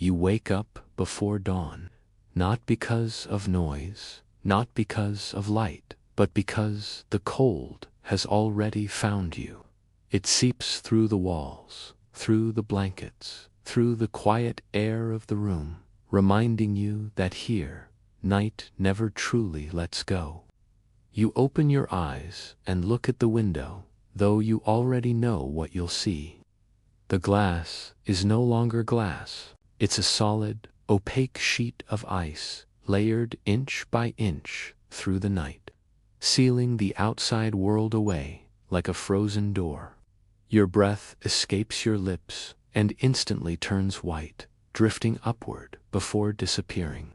you wake up before dawn, not because of noise, not because of light, but because the cold has already found you. It seeps through the walls, through the blankets, through the quiet air of the room, reminding you that here, night never truly lets go. You open your eyes and look at the window, though you already know what you'll see. The glass is no longer glass. It's a solid, opaque sheet of ice, layered inch by inch through the night, sealing the outside world away like a frozen door. Your breath escapes your lips and instantly turns white, drifting upward before disappearing.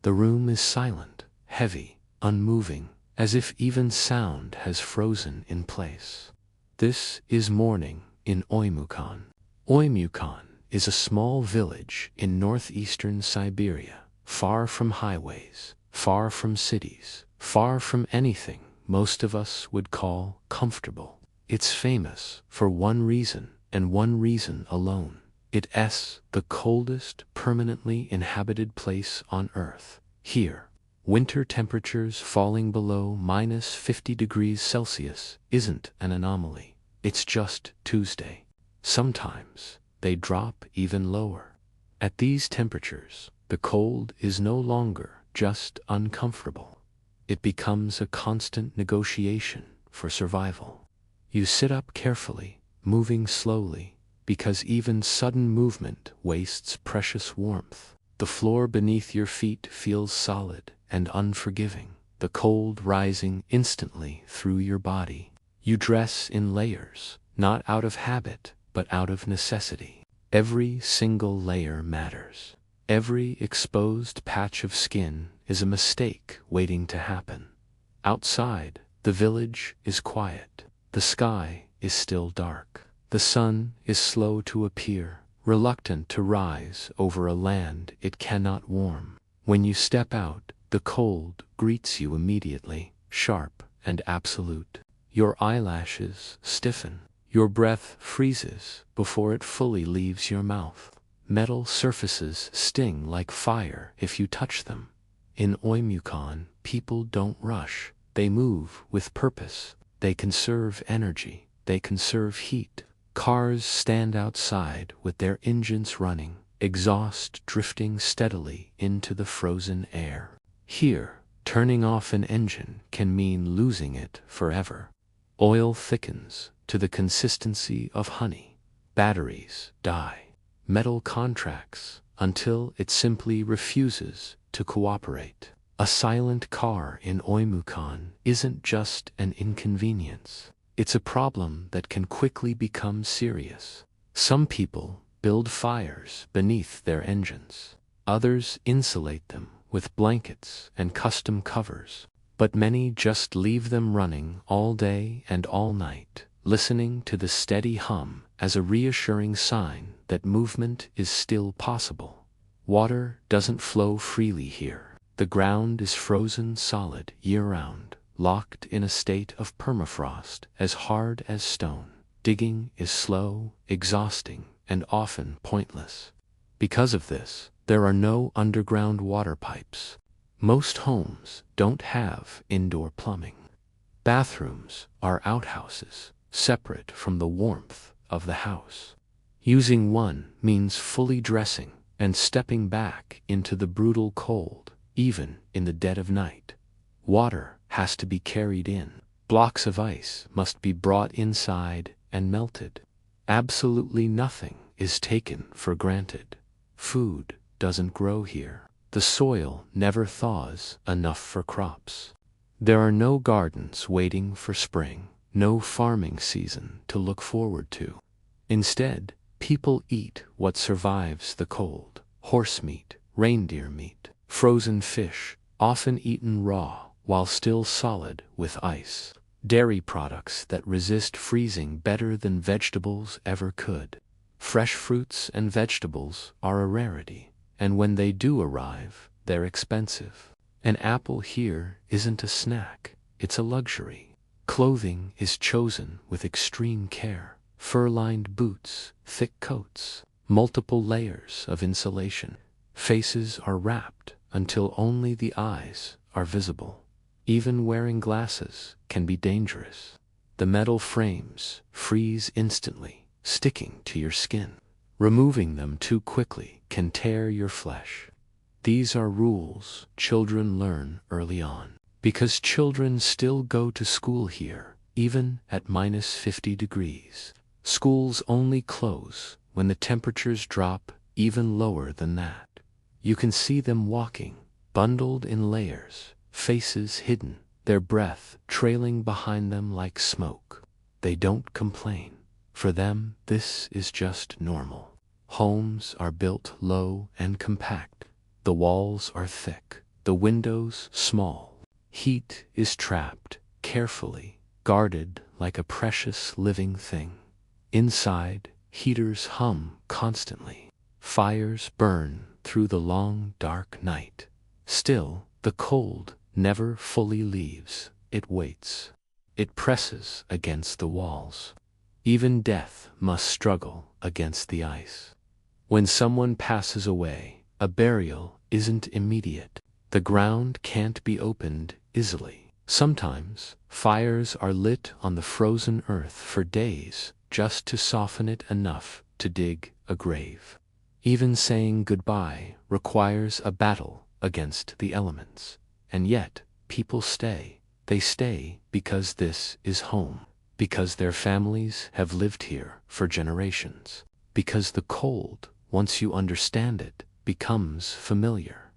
The room is silent, heavy, unmoving, as if even sound has frozen in place. This is morning in Oymyakon. Oymyakon is a small village in northeastern Siberia, far from highways, far from cities, far from anything most of us would call comfortable. It's famous for one reason and one reason alone. It's the coldest permanently inhabited place on Earth. Here, winter temperatures falling below -50 degrees Celsius isn't an anomaly. It's just Tuesday. Sometimes they drop even lower. At these temperatures, the cold is no longer just uncomfortable. It becomes a constant negotiation for survival. You sit up carefully, moving slowly, because even sudden movement wastes precious warmth. The floor beneath your feet feels solid and unforgiving, the cold rising instantly through your body. You dress in layers, not out of habit, but out of necessity. Every single layer matters. Every exposed patch of skin is a mistake waiting to happen. Outside, the village is quiet. The sky is still dark. The sun is slow to appear, reluctant to rise over a land it cannot warm. When you step out, the cold greets you immediately, sharp and absolute. Your eyelashes stiffen. Your breath freezes before it fully leaves your mouth. Metal surfaces sting like fire if you touch them. In Oymyakon, people don't rush. They move with purpose. They conserve energy. They conserve heat. Cars stand outside with their engines running, exhaust drifting steadily into the frozen air. Here, turning off an engine can mean losing it forever. Oil thickens to the consistency of honey. Batteries die. Metal contracts until it simply refuses to cooperate. A silent car in Oymyakon isn't just an inconvenience. It's a problem that can quickly become serious. Some people build fires beneath their engines. Others insulate them with blankets and custom covers. But many just leave them running all day and all night, listening to the steady hum as a reassuring sign that movement is still possible. Water doesn't flow freely here. The ground is frozen solid year-round, locked in a state of permafrost as hard as stone. Digging is slow, exhausting, and often pointless. Because of this, there are no underground water pipes. Most homes don't have indoor plumbing. Bathrooms are outhouses, separate from the warmth of the house. Using one means fully dressing and stepping back into the brutal cold, even in the dead of night. Water has to be carried in. Blocks of ice must be brought inside and melted. Absolutely nothing is taken for granted. Food doesn't grow here. The soil never thaws enough for crops. There are no gardens waiting for spring, no farming season to look forward to. Instead, people eat what survives the cold: horse meat, reindeer meat, frozen fish, often eaten raw while still solid with ice, dairy products that resist freezing better than vegetables ever could. Fresh fruits and vegetables are a rarity, and when they do arrive, they're expensive. An apple here isn't a snack, it's a luxury. Clothing is chosen with extreme care. Fur-lined boots, thick coats, multiple layers of insulation. Faces are wrapped until only the eyes are visible. Even wearing glasses can be dangerous. The metal frames freeze instantly, sticking to your skin. Removing them too quickly can tear your flesh. These are rules children learn early on, because children still go to school here, even at -50 degrees. Schools only close when the temperatures drop even lower than that. You can see them walking, bundled in layers, faces hidden, their breath trailing behind them like smoke. They don't complain. For them, this is just normal. Homes are built low and compact. The walls are thick, the windows small. Heat is trapped, carefully, guarded like a precious living thing. Inside, heaters hum constantly. Fires burn through the long, dark night. Still, the cold never fully leaves. It waits. It presses against the walls. Even death must struggle against the ice. When someone passes away, a burial isn't immediate. The ground can't be opened easily. Sometimes, fires are lit on the frozen earth for days just to soften it enough to dig a grave. Even saying goodbye requires a battle against the elements. And yet, people stay. They stay because this is home. Because their families have lived here for generations. Because the cold, once you understand it, becomes familiar.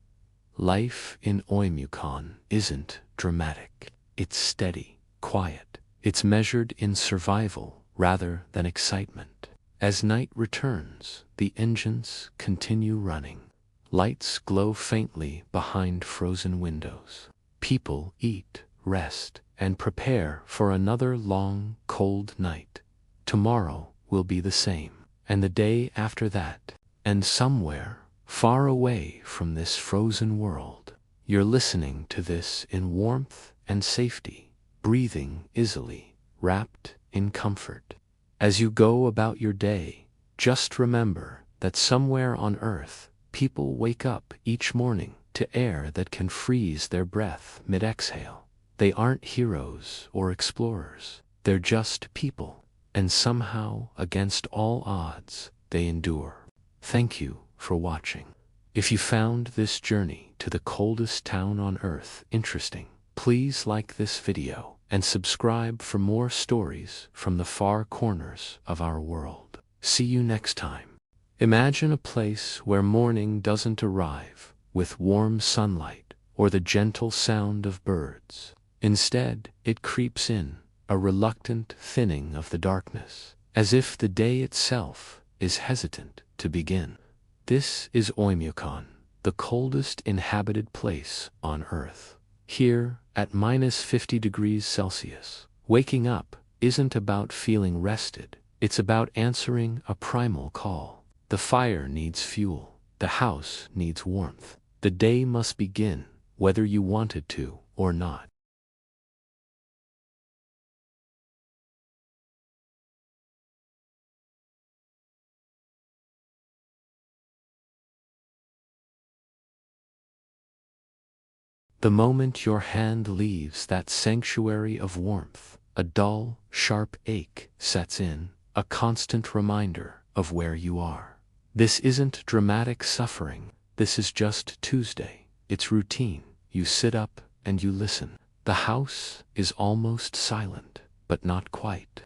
Life in Oymyakon isn't dramatic. It's steady, quiet. It's measured in survival rather than excitement. As night returns, the engines continue running. Lights glow faintly behind frozen windows. People eat, rest, and prepare for another long, cold night. Tomorrow will be the same, and the day after that, and somewhere, far away from this frozen world, you're listening to this in warmth and safety, breathing easily, wrapped in comfort. As you go about your day, just remember that somewhere on Earth, people wake up each morning to air that can freeze their breath mid-exhale. They aren't heroes or explorers. They're just people. And somehow, against all odds, they endure. Thank you for watching. If you found this journey to the coldest town on Earth interesting, please like this video and subscribe for more stories from the far corners of our world. See you next time. Imagine a place where morning doesn't arrive with warm sunlight or the gentle sound of birds. Instead, it creeps in, a reluctant thinning of the darkness, as if the day itself is hesitant to begin. This is Oymyakon, the coldest inhabited place on Earth. Here, at -50 degrees Celsius, waking up isn't about feeling rested. It's about answering a primal call. The fire needs fuel. The house needs warmth. The day must begin, whether you want it to or not. The moment your hand leaves that sanctuary of warmth, a dull, sharp ache sets in, a constant reminder of where you are. This isn't dramatic suffering. This is just Tuesday. It's routine. You sit up and you listen. The house is almost silent, but not quite.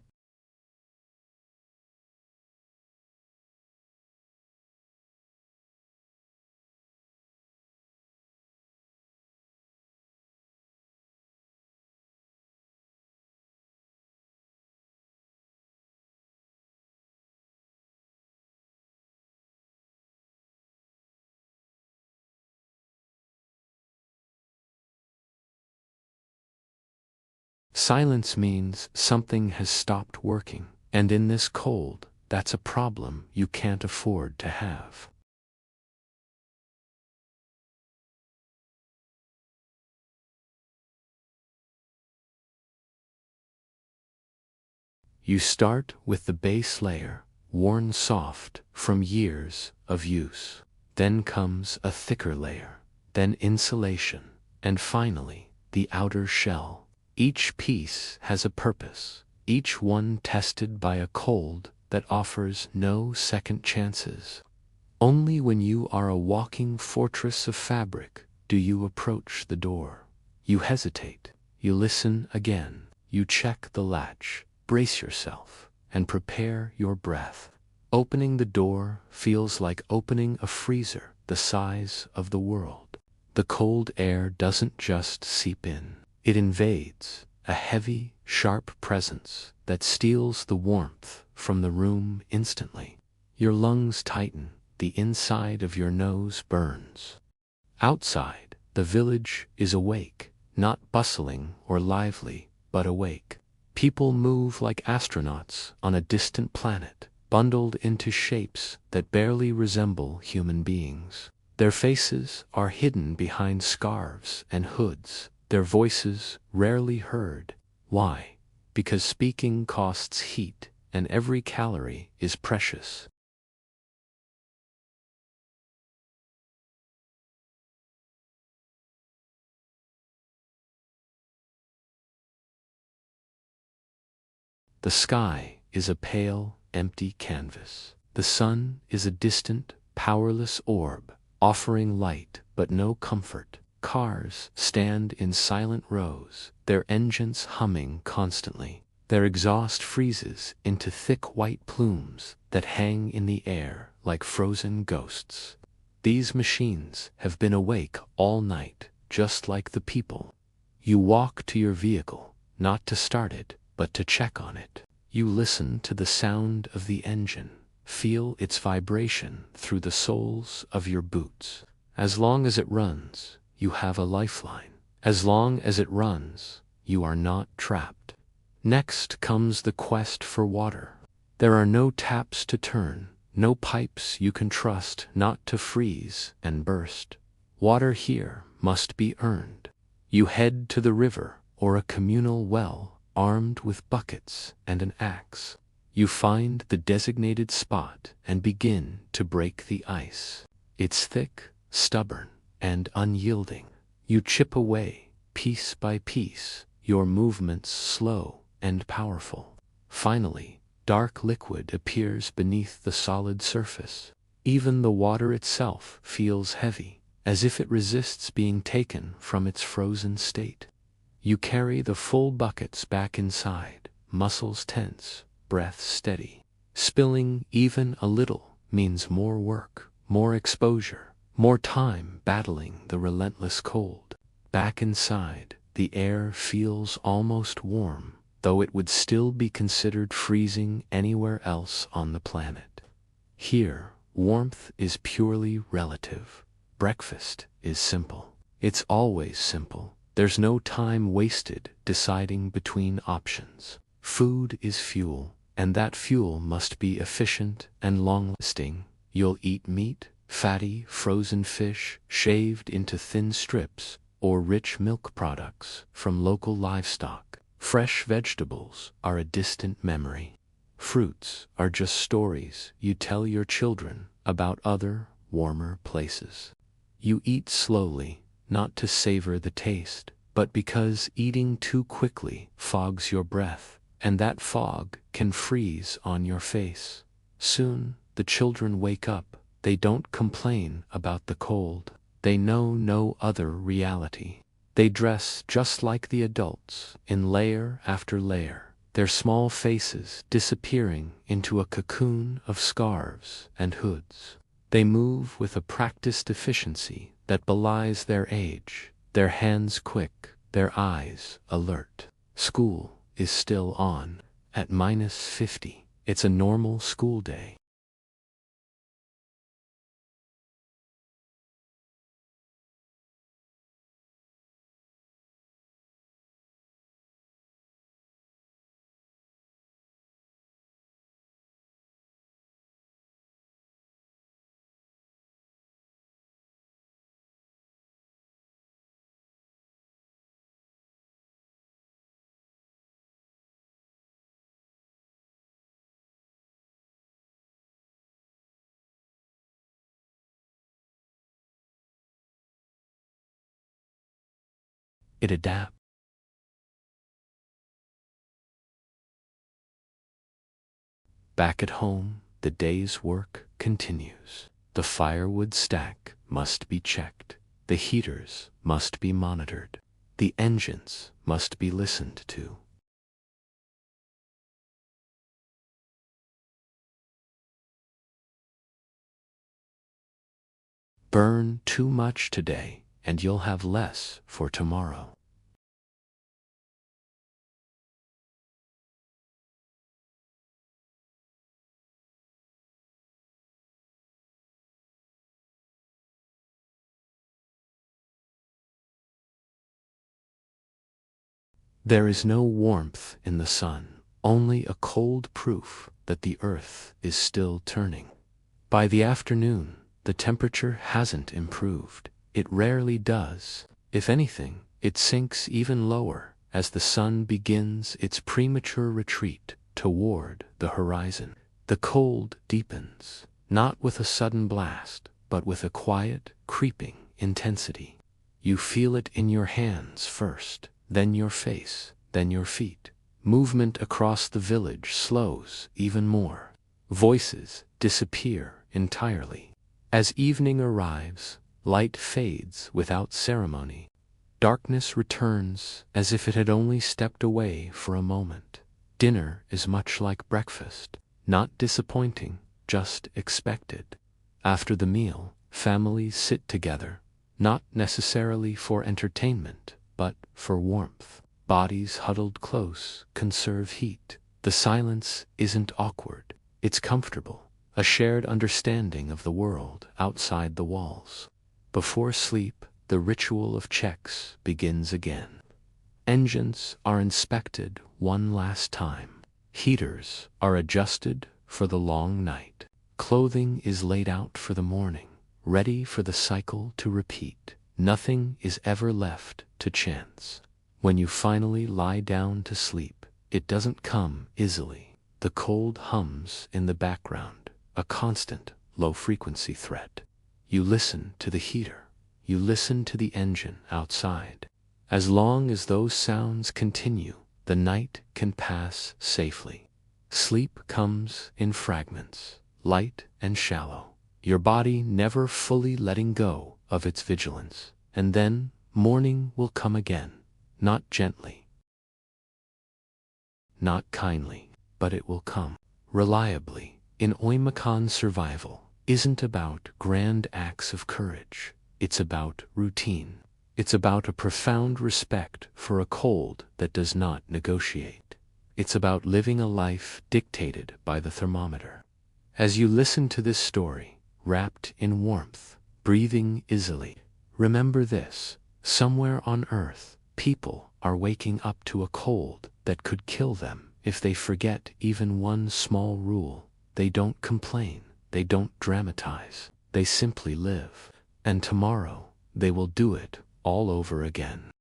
Silence means something has stopped working, and in this cold, that's a problem you can't afford to have. You start with the base layer, worn soft from years of use. Then comes a thicker layer, then insulation, and finally, the outer shell. Each piece has a purpose, each one tested by a cold that offers no second chances. Only when you are a walking fortress of fabric do you approach the door. You hesitate, you listen again, you check the latch, brace yourself, and prepare your breath. Opening the door feels like opening a freezer the size of the world. The cold air doesn't just seep in, it invades, a heavy, sharp presence that steals the warmth from the room instantly. Your lungs tighten, the inside of your nose burns. Outside, the village is awake, not bustling or lively, but awake. People move like astronauts on a distant planet, bundled into shapes that barely resemble human beings. Their faces are hidden behind scarves and hoods, their voices rarely heard. Why? Because speaking costs heat, and every calorie is precious. The sky is a pale, empty canvas. The sun is a distant, powerless orb, offering light but no comfort. Cars stand in silent rows, their engines humming constantly. Their exhaust freezes into thick white plumes that hang in the air like frozen ghosts. These machines have been awake all night, just like the people. You walk to your vehicle, not to start it, but to check on it. You listen to the sound of the engine, feel its vibration through the soles of your boots. As long as it runs, you have a lifeline. As long as it runs, you are not trapped. Next comes the quest for water. There are no taps to turn, no pipes you can trust not to freeze and burst. Water here must be earned. You head to the river or a communal well, armed with buckets and an axe. You find the designated spot and begin to break the ice. It's thick, stubborn, and unyielding. You chip away, piece by piece, your movements slow and powerful. Finally, dark liquid appears beneath the solid surface. Even the water itself feels heavy, as if it resists being taken from its frozen state. You carry the full buckets back inside, muscles tense, breath steady. Spilling even a little means more work, more exposure, more time battling the relentless cold. Back inside, the air feels almost warm, though it would still be considered freezing anywhere else on the planet. Here, warmth is purely relative. Breakfast is simple. It's always simple. There's no time wasted deciding between options. Food is fuel, and that fuel must be efficient and long-lasting. You'll eat meat, fatty, frozen fish, shaved into thin strips, or rich milk products from local livestock. Fresh vegetables are a distant memory. Fruits are just stories you tell your children about other, warmer places. You eat slowly, not to savor the taste, but because eating too quickly fogs your breath, and that fog can freeze on your face. Soon, the children wake up. They don't complain about the cold. They know no other reality. They dress just like the adults, in layer after layer, their small faces disappearing into a cocoon of scarves and hoods. They move with a practiced efficiency that belies their age, their hands quick, their eyes alert. School is still on. At -50, it's a normal school day. It adapts. Back at home, the day's work continues. The firewood stack must be checked. The heaters must be monitored. The engines must be listened to. Burn too much today, and you'll have less for tomorrow. There is no warmth in the sun, only a cold proof that the earth is still turning. By the afternoon, the temperature hasn't improved. It rarely does. If anything, it sinks even lower as the sun begins its premature retreat toward the horizon. The cold deepens, not with a sudden blast, but with a quiet, creeping intensity. You feel it in your hands first, then your face, then your feet. Movement across the village slows even more. Voices disappear entirely. As evening arrives, light fades without ceremony. Darkness returns as if it had only stepped away for a moment. Dinner is much like breakfast, not disappointing, just expected. After the meal, families sit together, not necessarily for entertainment, but for warmth. Bodies huddled close conserve heat. The silence isn't awkward, it's comfortable, a shared understanding of the world outside the walls. Before sleep, the ritual of checks begins again. Engines are inspected one last time. Heaters are adjusted for the long night. Clothing is laid out for the morning, ready for the cycle to repeat. Nothing is ever left to chance. When you finally lie down to sleep, it doesn't come easily. The cold hums in the background, a constant, low-frequency threat. You listen to the heater. You listen to the engine outside. As long as those sounds continue, the night can pass safely. Sleep comes in fragments, light and shallow, your body never fully letting go of its vigilance. And then morning will come again, not gently, not kindly, but it will come reliably. In Oymyakon, survival isn't about grand acts of courage. It's about routine. It's about a profound respect for a cold that does not negotiate. It's about living a life dictated by the thermometer. As you listen to this story, wrapped in warmth, breathing easily, remember this: somewhere on Earth, people are waking up to a cold that could kill them if they forget even one small rule. They don't complain, they don't dramatize, they simply live. And tomorrow, they will do it all over again.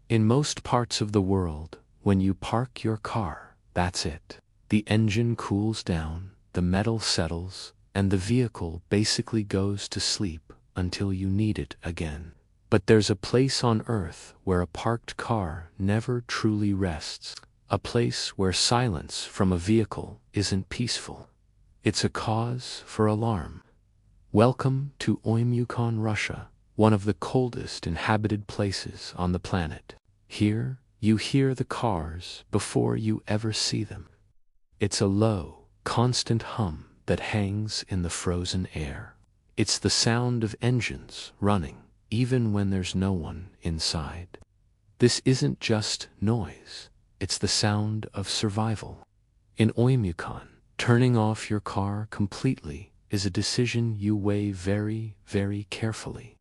In most parts of the world, when you park your car, that's it. The engine cools down, the metal settles, and the vehicle basically goes to sleep until you need it again. But there's a place on Earth where a parked car never truly rests, a place where silence from a vehicle isn't peaceful. It's a cause for alarm. Welcome to Oymyakon, Russia, one of the coldest inhabited places on the planet. Here, you hear the cars before you ever see them. It's a low, constant hum that hangs in the frozen air. It's the sound of engines running, even when there's no one inside. This isn't just noise, it's the sound of survival. In Oymyakon, turning off your car completely is a decision you weigh very, very carefully.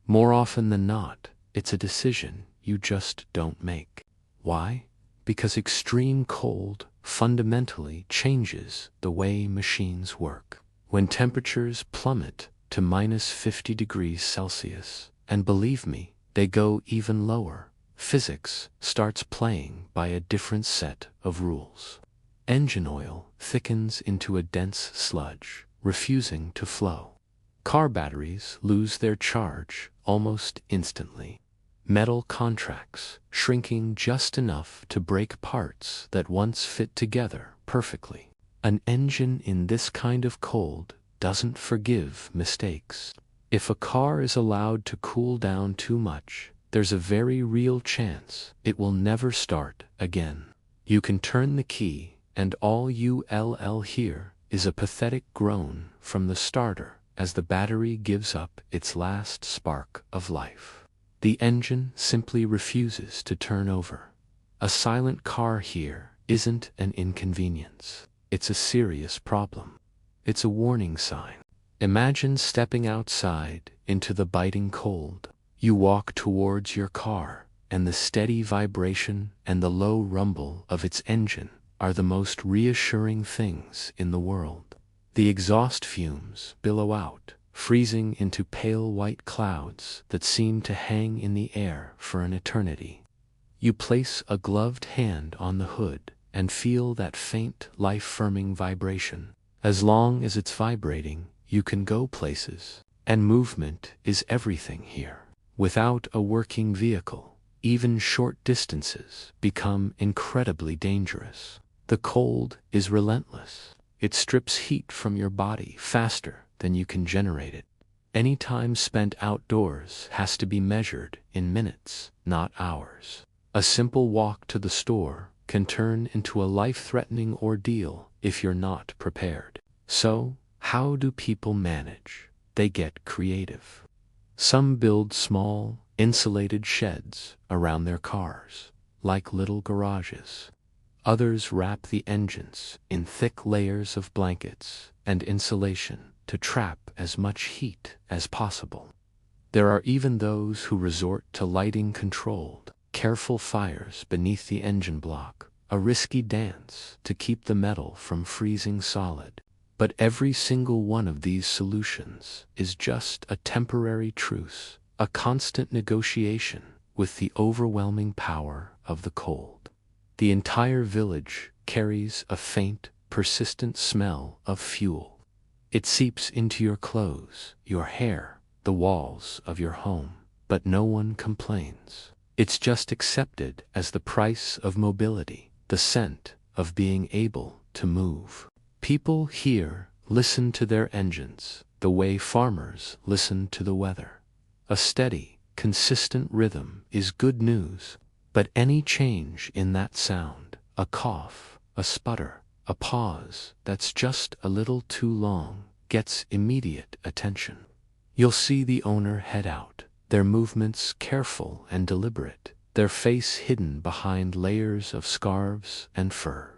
More often than not, it's a decision you just don't make. Why? Because extreme cold fundamentally changes the way machines work. When temperatures plummet to -50 degrees Celsius, and believe me, they go even lower, physics starts playing by a different set of rules. Engine oil thickens into a dense sludge, refusing to flow. Car batteries lose their charge almost instantly. Metal contracts, shrinking just enough to break parts that once fit together perfectly. An engine in this kind of cold doesn't forgive mistakes. If a car is allowed to cool down too much, there's a very real chance it will never start again. You can turn the key, and all you'll hear is a pathetic groan from the starter as the battery gives up its last spark of life. The engine simply refuses to turn over. A silent car here isn't an inconvenience. It's a serious problem. It's a warning sign. Imagine stepping outside into the biting cold. You walk towards your car, and the steady vibration and the low rumble of its engine are the most reassuring things in the world. The exhaust fumes billow out, freezing into pale white clouds that seem to hang in the air for an eternity. You place a gloved hand on the hood and feel that faint, life-affirming vibration. As long as it's vibrating, you can go places, and movement is everything here. Without a working vehicle, even short distances become incredibly dangerous. The cold is relentless. It strips heat from your body faster than you can generate it. Any time spent outdoors has to be measured in minutes, not hours. A simple walk to the store can turn into a life-threatening ordeal if you're not prepared. So, how do people manage? They get creative. Some build small, insulated sheds around their cars, like little garages. Others wrap the engines in thick layers of blankets and insulation to trap as much heat as possible. There are even those who resort to lighting controlled, careful fires beneath the engine block, a risky dance to keep the metal from freezing solid. But every single one of these solutions is just a temporary truce, a constant negotiation with the overwhelming power of the cold. The entire village carries a faint, persistent smell of fuel. It seeps into your clothes, your hair, the walls of your home, but no one complains. It's just accepted as the price of mobility, the scent of being able to move. People here listen to their engines the way farmers listen to the weather. A steady, consistent rhythm is good news, but any change in that sound, a cough, a sputter, a pause that's just a little too long, gets immediate attention. You'll see the owner head out, their movements careful and deliberate, their face hidden behind layers of scarves and fur.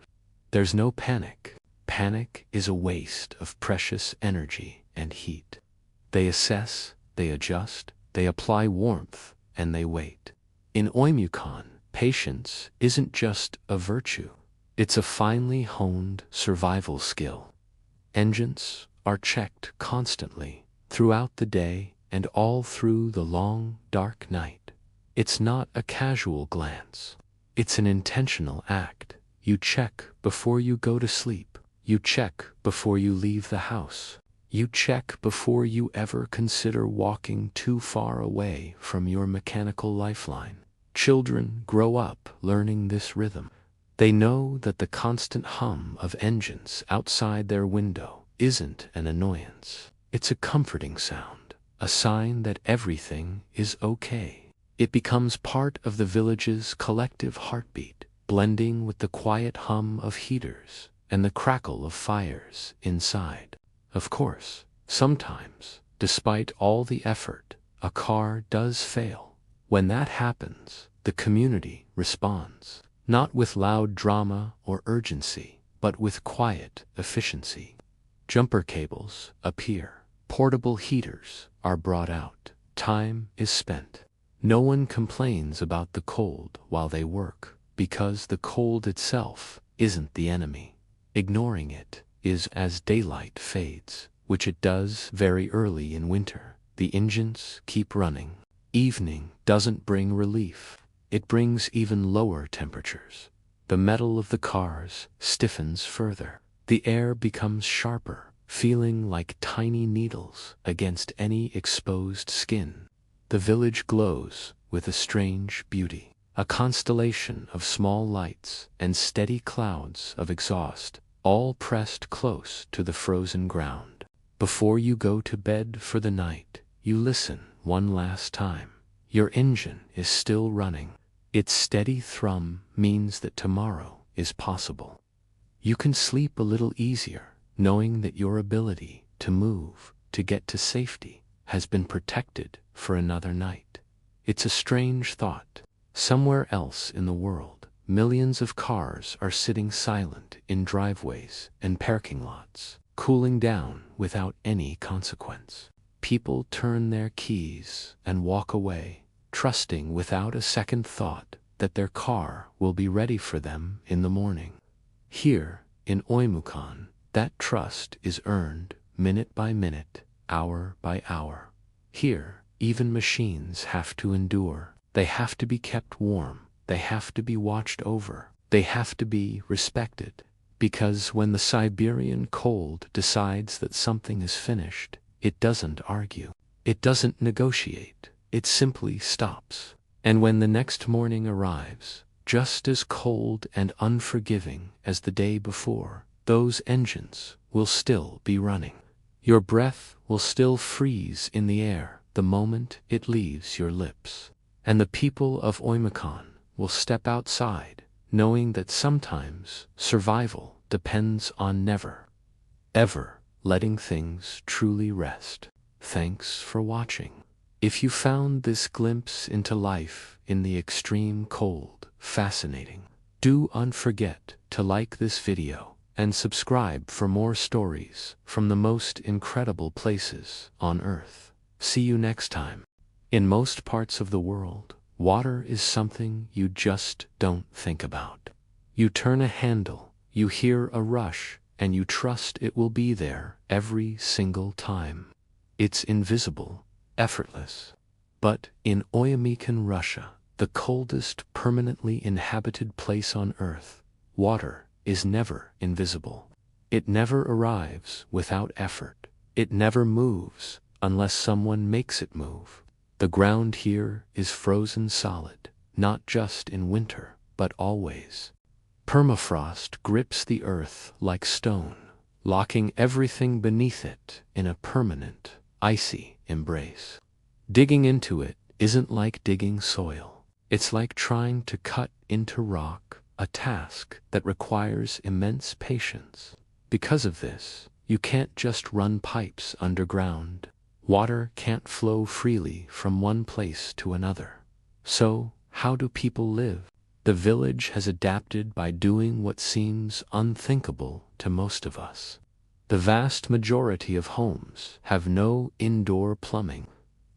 There's no panic. Panic is a waste of precious energy and heat. They assess, they adjust, they apply warmth, and they wait. In Oymyakon, patience isn't just a virtue. It's a finely honed survival skill. Engines are checked constantly, throughout the day and all through the long, dark night. It's not a casual glance. It's an intentional act. You check before you go to sleep. You check before you leave the house. You check before you ever consider walking too far away from your mechanical lifeline. Children grow up learning this rhythm. They know that the constant hum of engines outside their window isn't an annoyance. It's a comforting sound, a sign that everything is okay. It becomes part of the village's collective heartbeat, blending with the quiet hum of heaters and the crackle of fires inside. Of course, sometimes, despite all the effort, a car does fail. When that happens, the community responds, not with loud drama or urgency, but with quiet efficiency. Jumper cables appear. Portable heaters are brought out. Time is spent. No one complains about the cold while they work, because the cold itself isn't the enemy. Ignoring it is as daylight fades, which it does very early in winter. The engines keep running. Evening doesn't bring relief. it brings even lower temperatures. The metal of the cars stiffens further. The air becomes sharper, feeling like tiny needles against any exposed skin. The village glows with a strange beauty, a constellation of small lights and steady clouds of exhaust, all pressed close to the frozen ground. Before you go to bed for the night, you listen one last time. Your engine is still running. Its steady thrum means that tomorrow is possible. You can sleep a little easier, knowing that your ability to move, to get to safety, has been protected for another night. It's a strange thought. Somewhere else in the world, millions of cars are sitting silent in driveways and parking lots, cooling down without any consequence. People turn their keys and walk away, trusting without a second thought that their car will be ready for them in the morning. Here, in Oymyakon, that trust is earned minute by minute, hour by hour. Here, even machines have to endure. They have to be kept warm. They have to be watched over. They have to be respected. Because when the Siberian cold decides that something is finished, it doesn't argue. It doesn't negotiate. It simply stops. And when the next morning arrives, just as cold and unforgiving as the day before, those engines will still be running. Your breath will still freeze in the air the moment it leaves your lips. And the people of Oymyakon will step outside, knowing that sometimes survival depends on never, ever letting things truly rest. Thanks for watching. If you found this glimpse into life in the extreme cold fascinating, do not forget to like this video and subscribe for more stories from the most incredible places on Earth. See you next time. In most parts of the world, water is something you just don't think about. You turn a handle, you hear a rush, and you trust it will be there every single time. It's invisible, effortless. But in Oymyakon, Russia, the coldest permanently inhabited place on Earth, water is never invisible. It never arrives without effort. It never moves unless someone makes it move. The ground here is frozen solid, not just in winter, but always. Permafrost grips the earth like stone, locking everything beneath it in a permanent, icy embrace. Digging into it isn't like digging soil. It's like trying to cut into rock, a task that requires immense patience. Because of this, you can't just run pipes underground. Water can't flow freely from one place to another. So, how do people live? The village has adapted by doing what seems unthinkable to most of us. The vast majority of homes have no indoor plumbing.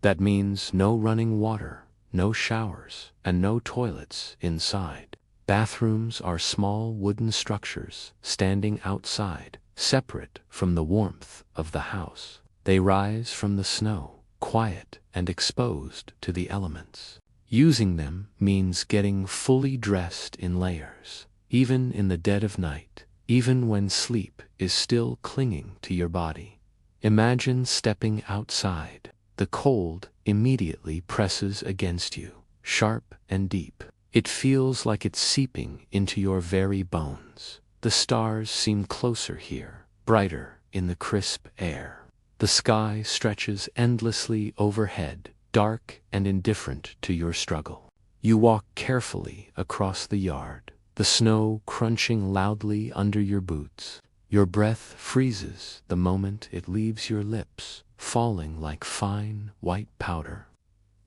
That means no running water, no showers, and no toilets inside. Bathrooms are small wooden structures standing outside, separate from the warmth of the house. They rise from the snow, quiet and exposed to the elements. Using them means getting fully dressed in layers, even in the dead of night, even when sleep is still clinging to your body. Imagine stepping outside. The cold immediately presses against you, sharp and deep. It feels like it's seeping into your very bones. The stars seem closer here, brighter in the crisp air. The sky stretches endlessly overhead, dark and indifferent to your struggle. You walk carefully across the yard, the snow crunching loudly under your boots. Your breath freezes the moment it leaves your lips, falling like fine, white powder.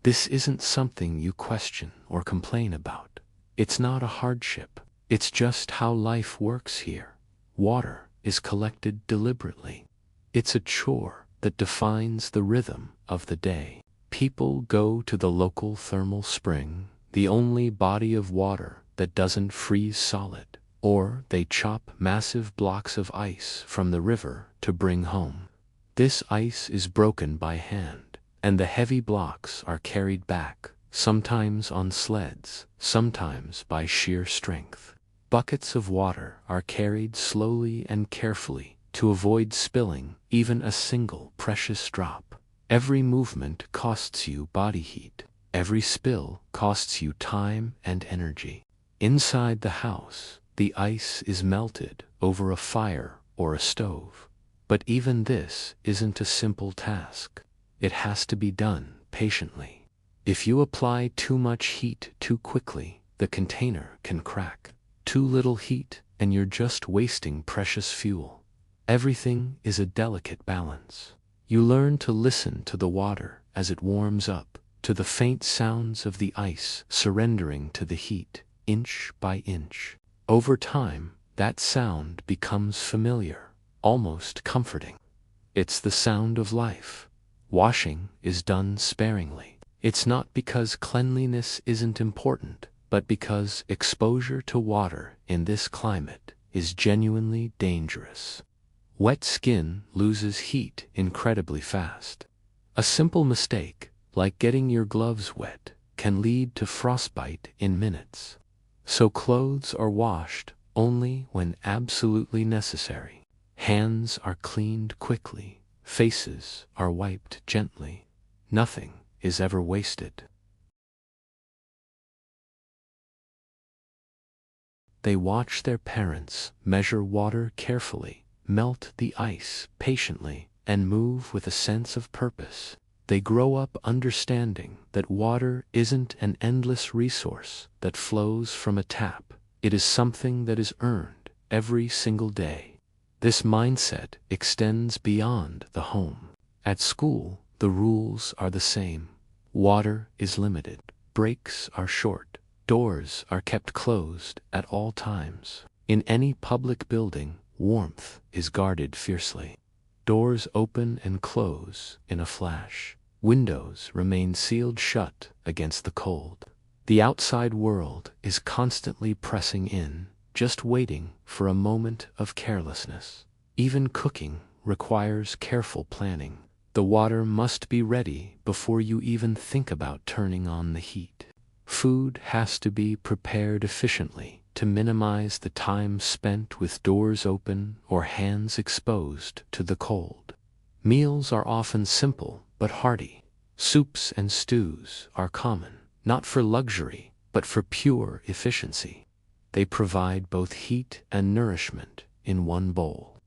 This isn't something you question or complain about. It's not a hardship. It's just how life works here. Water is collected deliberately. It's a chore that defines the rhythm of the day. People go to the local thermal spring, the only body of water that doesn't freeze solid, or they chop massive blocks of ice from the river to bring home. This ice is broken by hand, and the heavy blocks are carried back, sometimes on sleds, sometimes by sheer strength. Buckets of water are carried slowly and carefully to avoid spilling even a single precious drop. Every movement costs you body heat. Every spill costs you time and energy. Inside the house, the ice is melted over a fire or a stove. But even this isn't a simple task. It has to be done patiently. If you apply too much heat too quickly, the container can crack. Too little heat, and you're just wasting precious fuel. Everything is a delicate balance. You learn to listen to the water as it warms up, to the faint sounds of the ice surrendering to the heat, inch by inch. Over time, that sound becomes familiar, almost comforting. It's the sound of life. Washing is done sparingly. It's not because cleanliness isn't important, but because exposure to water in this climate is genuinely dangerous. Wet skin loses heat incredibly fast. A simple mistake, like getting your gloves wet, can lead to frostbite in minutes. So clothes are washed only when absolutely necessary. Hands are cleaned quickly. Faces are wiped gently. Nothing is ever wasted. They watch their parents measure water carefully, melt the ice patiently, and move with a sense of purpose. They grow up understanding that water isn't an endless resource that flows from a tap. It is something that is earned every single day. This mindset extends beyond the home. At school, the rules are the same. Water is limited. Breaks are short. Doors are kept closed at all times. In any public building, warmth is guarded fiercely. Doors open and close in a flash. Windows remain sealed shut against the cold. The outside world is constantly pressing in, just waiting for a moment of carelessness. Even cooking requires careful planning. The water must be ready before you even think about turning on the heat. Food has to be prepared efficiently to minimize the time spent with doors open or hands exposed to the cold. Meals are often simple but hearty. Soups and stews are common, not for luxury, but for pure efficiency. They provide both heat and nourishment in one bowl.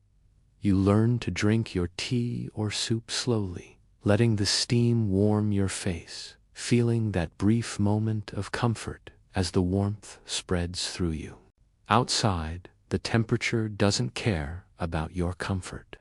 You learn to drink your tea or soup slowly, letting the steam warm your face, feeling that brief moment of comfort as the warmth spreads through you. Outside, the temperature doesn't care about your comfort.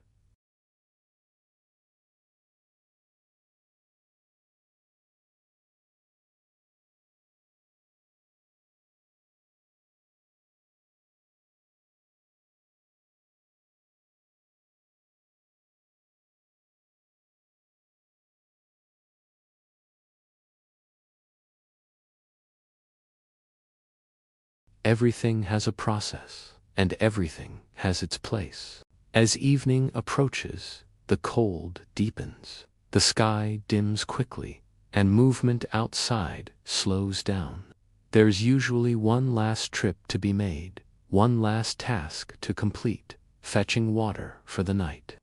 Everything has a process, and everything has its place. As evening approaches, the cold deepens. The sky dims quickly, and movement outside slows down. There's usually one last trip to be made, one last task to complete, fetching water for the night.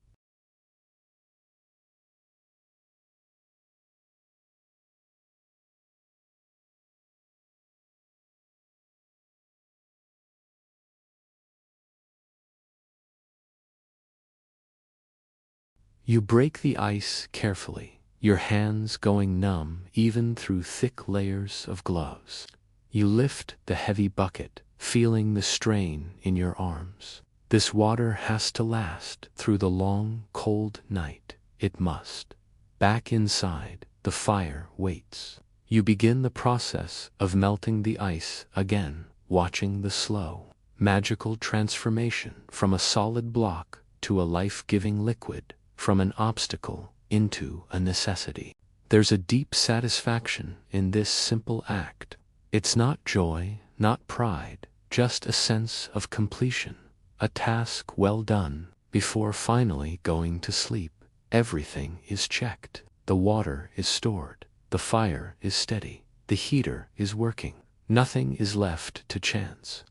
You break the ice carefully, your hands going numb even through thick layers of gloves. You lift the heavy bucket, feeling the strain in your arms. This water has to last through the long, cold night. It must. Back inside, the fire waits. You begin the process of melting the ice again, watching the slow, magical transformation from a solid block to a life-giving liquid, from an obstacle into a necessity. There's a deep satisfaction in this simple act. It's not joy, not pride, just a sense of completion, a task well done. Before finally going to sleep, everything is checked. The water is stored. The fire is steady. the heater is working. Nothing is left to chance.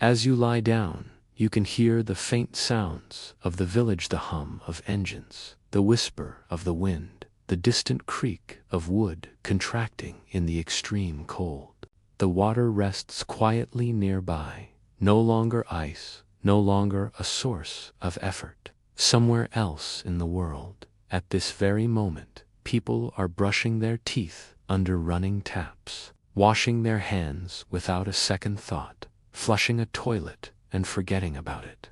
As you lie down, you can hear the faint sounds of the village, the hum of engines, the whisper of the wind, the distant creak of wood contracting in the extreme cold. The water rests quietly nearby, no longer ice, no longer a source of effort. Somewhere else in the world, at this very moment, people are brushing their teeth under running taps, washing their hands without a second thought, flushing a toilet and forgetting about it.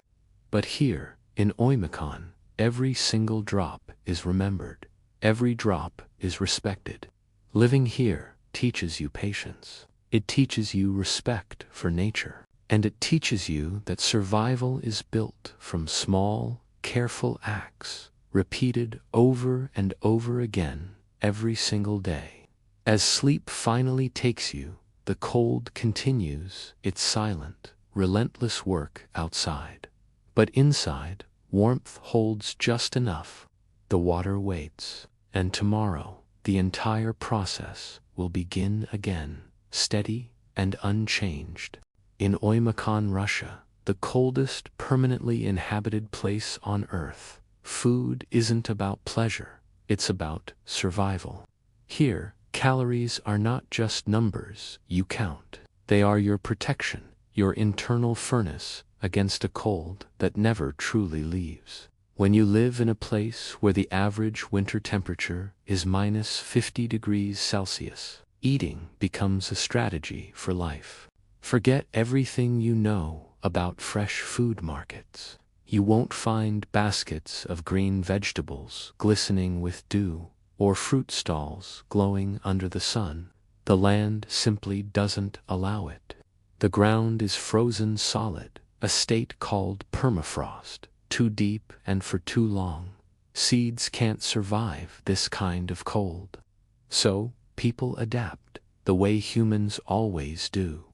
But here, in Oymyakon, every single drop is remembered, every drop is respected. Living here teaches you patience. It teaches you respect for nature. And it teaches you that survival is built from small, careful acts, repeated over and over again every single day. As sleep finally takes you, the cold continues its silent, relentless work outside. But inside, warmth holds just enough. The water waits, and tomorrow, the entire process will begin again, steady and unchanged. In Oymyakon, Russia, the coldest permanently inhabited place on Earth, food isn't about pleasure, it's about survival. Here, calories are not just numbers you count. They are your protection, your internal furnace against a cold that never truly leaves. When you live in a place where the average winter temperature is -50 degrees Celsius, eating becomes a strategy for life. Forget everything you know about fresh food markets. You won't find baskets of green vegetables glistening with dew, or fruit stalls glowing under the sun. The land simply doesn't allow it. The ground is frozen solid, a state called permafrost, too deep and for too long. Seeds can't survive this kind of cold. So, people adapt, the way humans always do.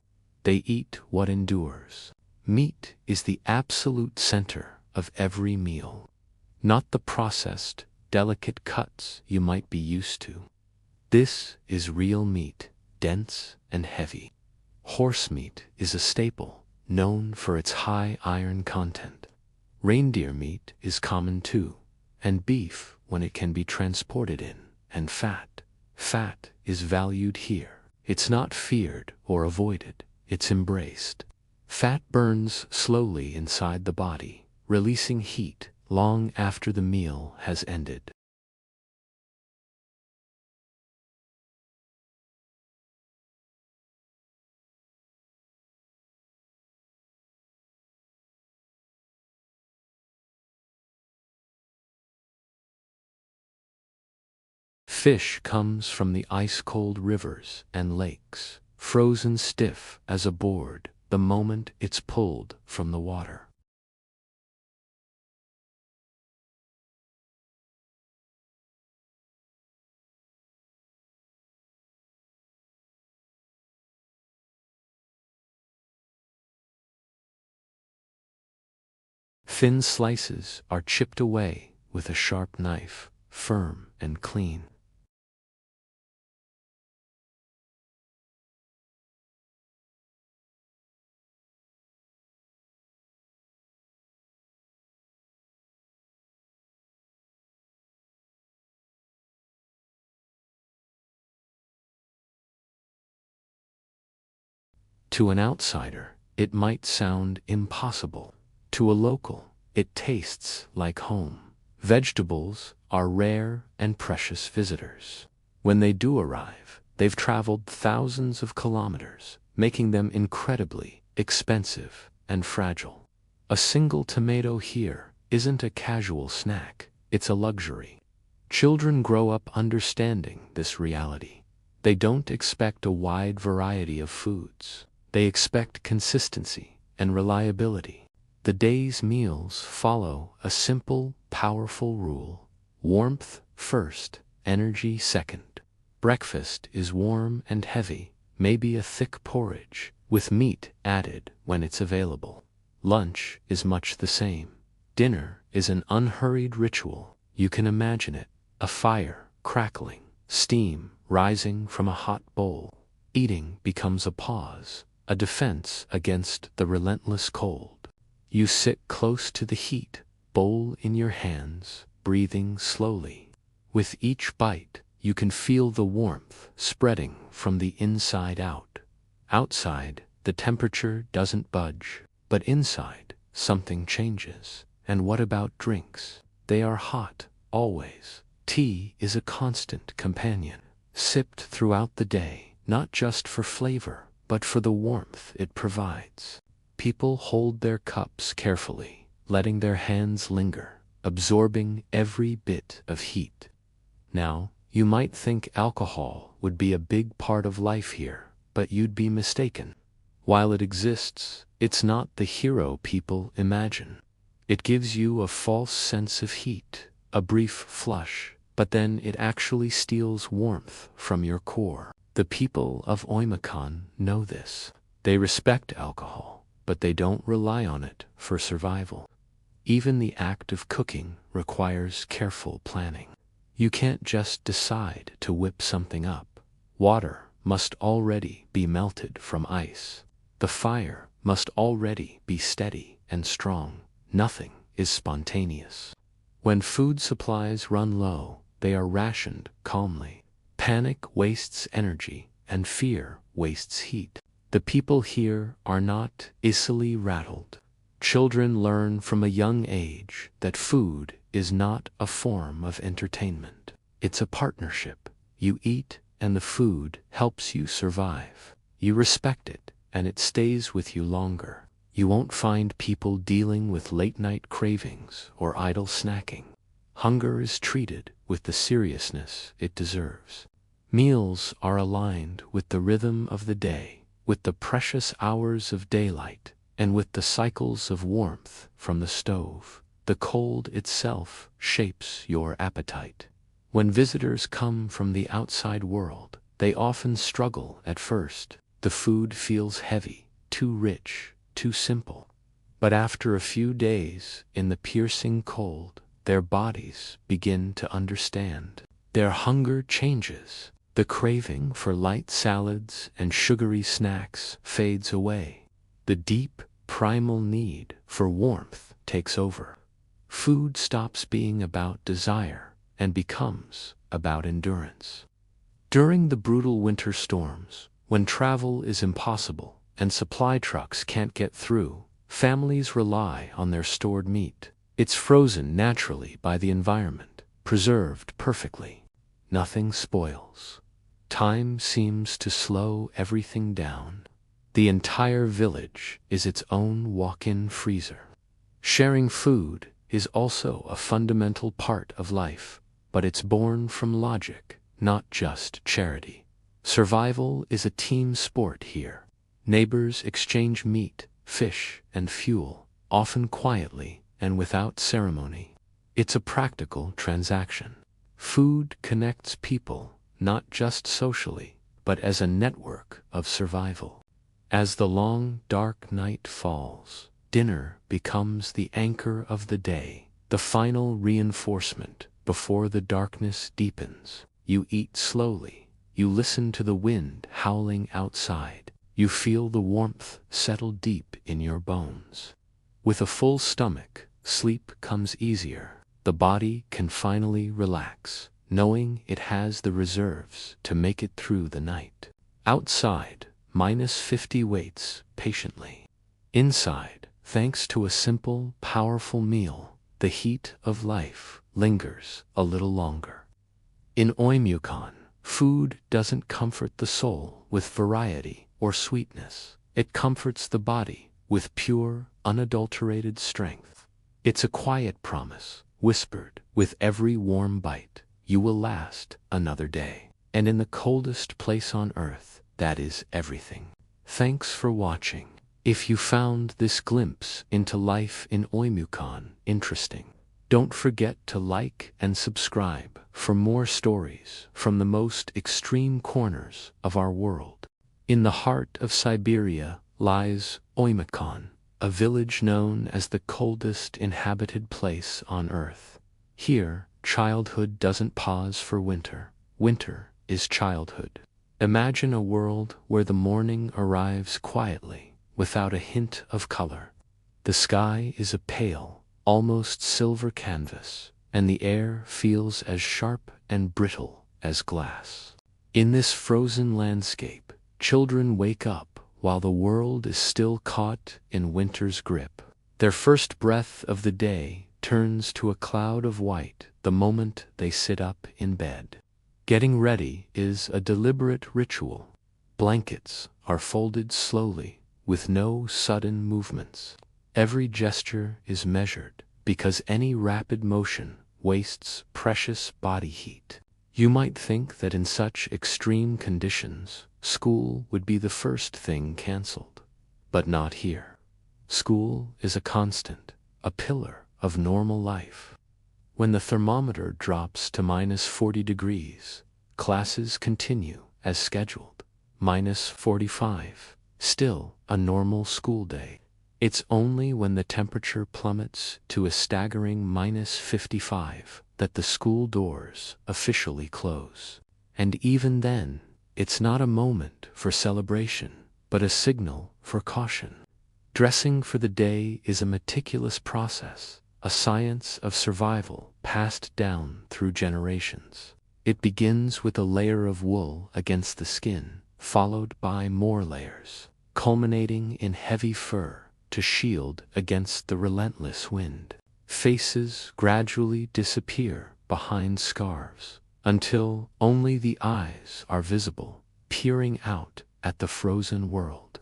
They eat what endures. Meat is the absolute center of every meal. Not the processed, delicate cuts you might be used to. This is real meat, dense and heavy. Horse meat is a staple, known for its high iron content. Reindeer meat is common too, and beef when it can be transported in, and fat. Fat is valued here. It's not feared or avoided. It's embraced. Fat burns slowly inside the body, releasing heat long after the meal has ended. Fish comes from the ice-cold rivers and lakes, frozen stiff as a board the moment it's pulled from the water. Thin slices are chipped away with a sharp knife, firm and clean. To an outsider, it might sound impossible. To a local, it tastes like home. Vegetables are rare and precious visitors. When they do arrive, they've traveled thousands of kilometers, making them incredibly expensive and fragile. A single tomato here isn't a casual snack, it's a luxury. Children grow up understanding this reality. They don't expect a wide variety of foods. They expect consistency and reliability. The day's meals follow a simple, powerful rule: warmth first, energy second. Breakfast is warm and heavy, maybe a thick porridge, with meat added when it's available. Lunch is much the same. Dinner is an unhurried ritual. You can imagine it: a fire crackling, steam rising from a hot bowl, Eating becomes a pause, a defense against the relentless cold. You sit close to the heat, bowl in your hands, breathing slowly. With each bite, you can feel the warmth spreading from the inside out. Outside, the temperature doesn't budge, but inside, something changes. And what about drinks? They are hot, always. Tea is a constant companion, sipped throughout the day, not just for flavor, but for the warmth it provides. People hold their cups carefully, letting their hands linger, absorbing every bit of heat. Now, you might think alcohol would be a big part of life here, but you'd be mistaken. While it exists, it's not the hero people imagine. It gives you a false sense of heat, a brief flush, but then it actually steals warmth from your core. The people of Oymyakon know this. They respect alcohol, but they don't rely on it for survival. Even the act of cooking requires careful planning. You can't just decide to whip something up. Water must already be melted from ice. The fire must already be steady and strong. Nothing is spontaneous. When food supplies run low, they are rationed calmly. Panic wastes energy, and fear wastes heat. The people here are not easily rattled. Children learn from a young age that food is not a form of entertainment. It's a partnership. You eat, and the food helps you survive. You respect it, and it stays with you longer. You won't find people dealing with late-night cravings or idle snacking. Hunger is treated with the seriousness it deserves. Meals are aligned with the rhythm of the day, with the precious hours of daylight, and with the cycles of warmth from the stove. The cold itself shapes your appetite. When visitors come from the outside world, they often struggle at first. The food feels heavy, too rich, too simple. But after a few days in the piercing cold, their bodies begin to understand. Their hunger changes. The craving for light salads and sugary snacks fades away. The deep, primal need for warmth takes over. Food stops being about desire and becomes about endurance. During the brutal winter storms, when travel is impossible and supply trucks can't get through, families rely on their stored meat. It's frozen naturally by the environment, preserved perfectly. Nothing spoils. Time seems to slow everything down. The entire village is its own walk-in freezer. Sharing food is also a fundamental part of life, but it's born from logic, not just charity. Survival is a team sport here. Neighbors exchange meat, fish, and fuel, often quietly and without ceremony. It's a practical transaction. Food connects people, not just socially, but as a network of survival. As the long, dark night falls, dinner becomes the anchor of the day, the final reinforcement before the darkness deepens. You eat slowly. You listen to the wind howling outside. You feel the warmth settle deep in your bones. With a full stomach, sleep comes easier. The body can finally relax, knowing it has the reserves to make it through the night. Outside, -50 waits patiently. Inside, thanks to a simple, powerful meal, the heat of life lingers a little longer. In Oymyakon, food doesn't comfort the soul with variety or sweetness. It comforts the body with pure, unadulterated strength. It's a quiet promise, whispered with every warm bite. You will last another day. And in the coldest place on earth, that is everything. Thanks for watching. If you found this glimpse into life in Oymyakon interesting, don't forget to like and subscribe for more stories from the most extreme corners of our world. In the heart of Siberia lies Oymyakon, a village known as the coldest inhabited place on earth. Here, childhood doesn't pause for winter. Winter is childhood. Imagine a world where the morning arrives quietly, without a hint of color. The sky is a pale, almost silver canvas, and the air feels as sharp and brittle as glass. In this frozen landscape, children wake up while the world is still caught in winter's grip. Their first breath of the day turns to a cloud of white the moment they sit up in bed. Getting ready is a deliberate ritual. Blankets are folded slowly, with no sudden movements. Every gesture is measured, because any rapid motion wastes precious body heat. You might think that in such extreme conditions, school would be the first thing canceled. But not here. School is a constant, a pillar of normal life. When the thermometer drops to -40 degrees, classes continue as scheduled. -45, still a normal school day. It's only when the temperature plummets to a staggering -55 that the school doors officially close. And even then, it's not a moment for celebration, but a signal for caution. Dressing for the day is a meticulous process, a science of survival passed down through generations. It begins with a layer of wool against the skin, followed by more layers, culminating in heavy fur to shield against the relentless wind. Faces gradually disappear behind scarves, until only the eyes are visible, peering out at the frozen world.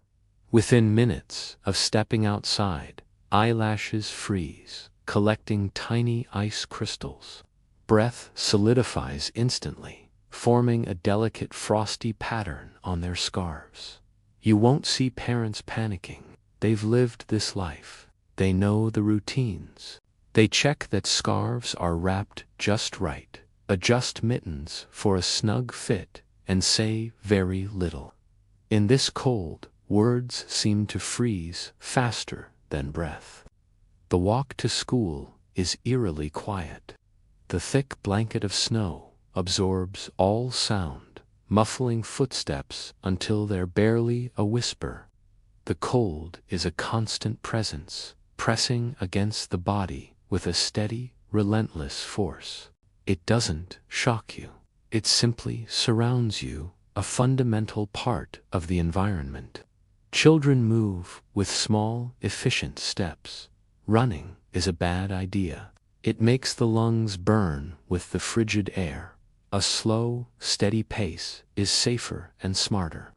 Within minutes of stepping outside, eyelashes freeze, collecting tiny ice crystals. Breath solidifies instantly, forming a delicate frosty pattern on their scarves. You won't see parents panicking. They've lived this life. They know the routines. They check that scarves are wrapped just right, adjust mittens for a snug fit, and say very little. In this cold, words seem to freeze faster than breath. The walk to school is eerily quiet. The thick blanket of snow absorbs all sound, muffling footsteps until they're barely a whisper. The cold is a constant presence, pressing against the body with a steady, relentless force. It doesn't shock you. It simply surrounds you, a fundamental part of the environment. Children move with small, efficient steps. Running is a bad idea. It makes the lungs burn with the frigid air. A slow, steady pace is safer and smarter.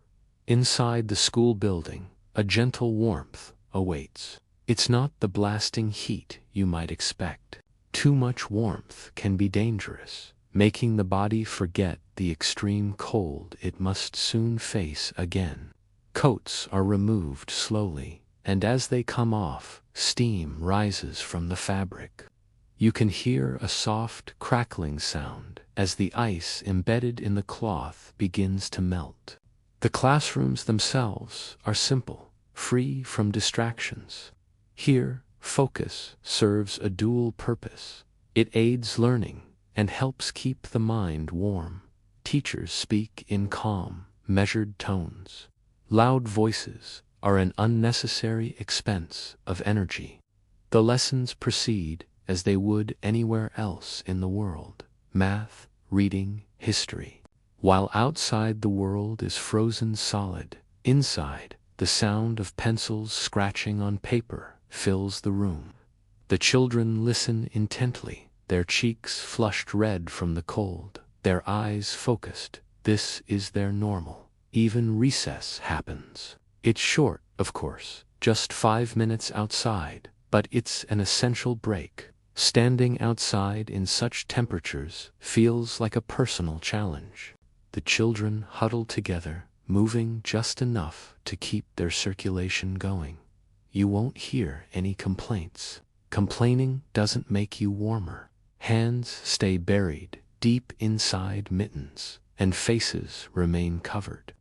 Inside the school building, a gentle warmth awaits. It's not the blasting heat you might expect. Too much warmth can be dangerous, making the body forget the extreme cold it must soon face again. Coats are removed slowly, and as they come off, steam rises from the fabric. You can hear a soft, crackling sound as the ice embedded in the cloth begins to melt. The classrooms themselves are simple, free from distractions. Here, focus serves a dual purpose. It aids learning and helps keep the mind warm. Teachers speak in calm, measured tones. Loud voices are an unnecessary expense of energy. The lessons proceed as they would anywhere else in the world: math, reading, history. While outside the world is frozen solid, inside, the sound of pencils scratching on paper fills the room. The children listen intently, their cheeks flushed red from the cold, their eyes focused. This is their normal. Even recess happens. It's short, of course, just 5 minutes outside, but it's an essential break. Standing outside in such temperatures feels like a personal challenge. The children huddle together, moving just enough to keep their circulation going. You won't hear any complaints. Complaining doesn't make you warmer. Hands stay buried deep inside mittens, and faces remain covered.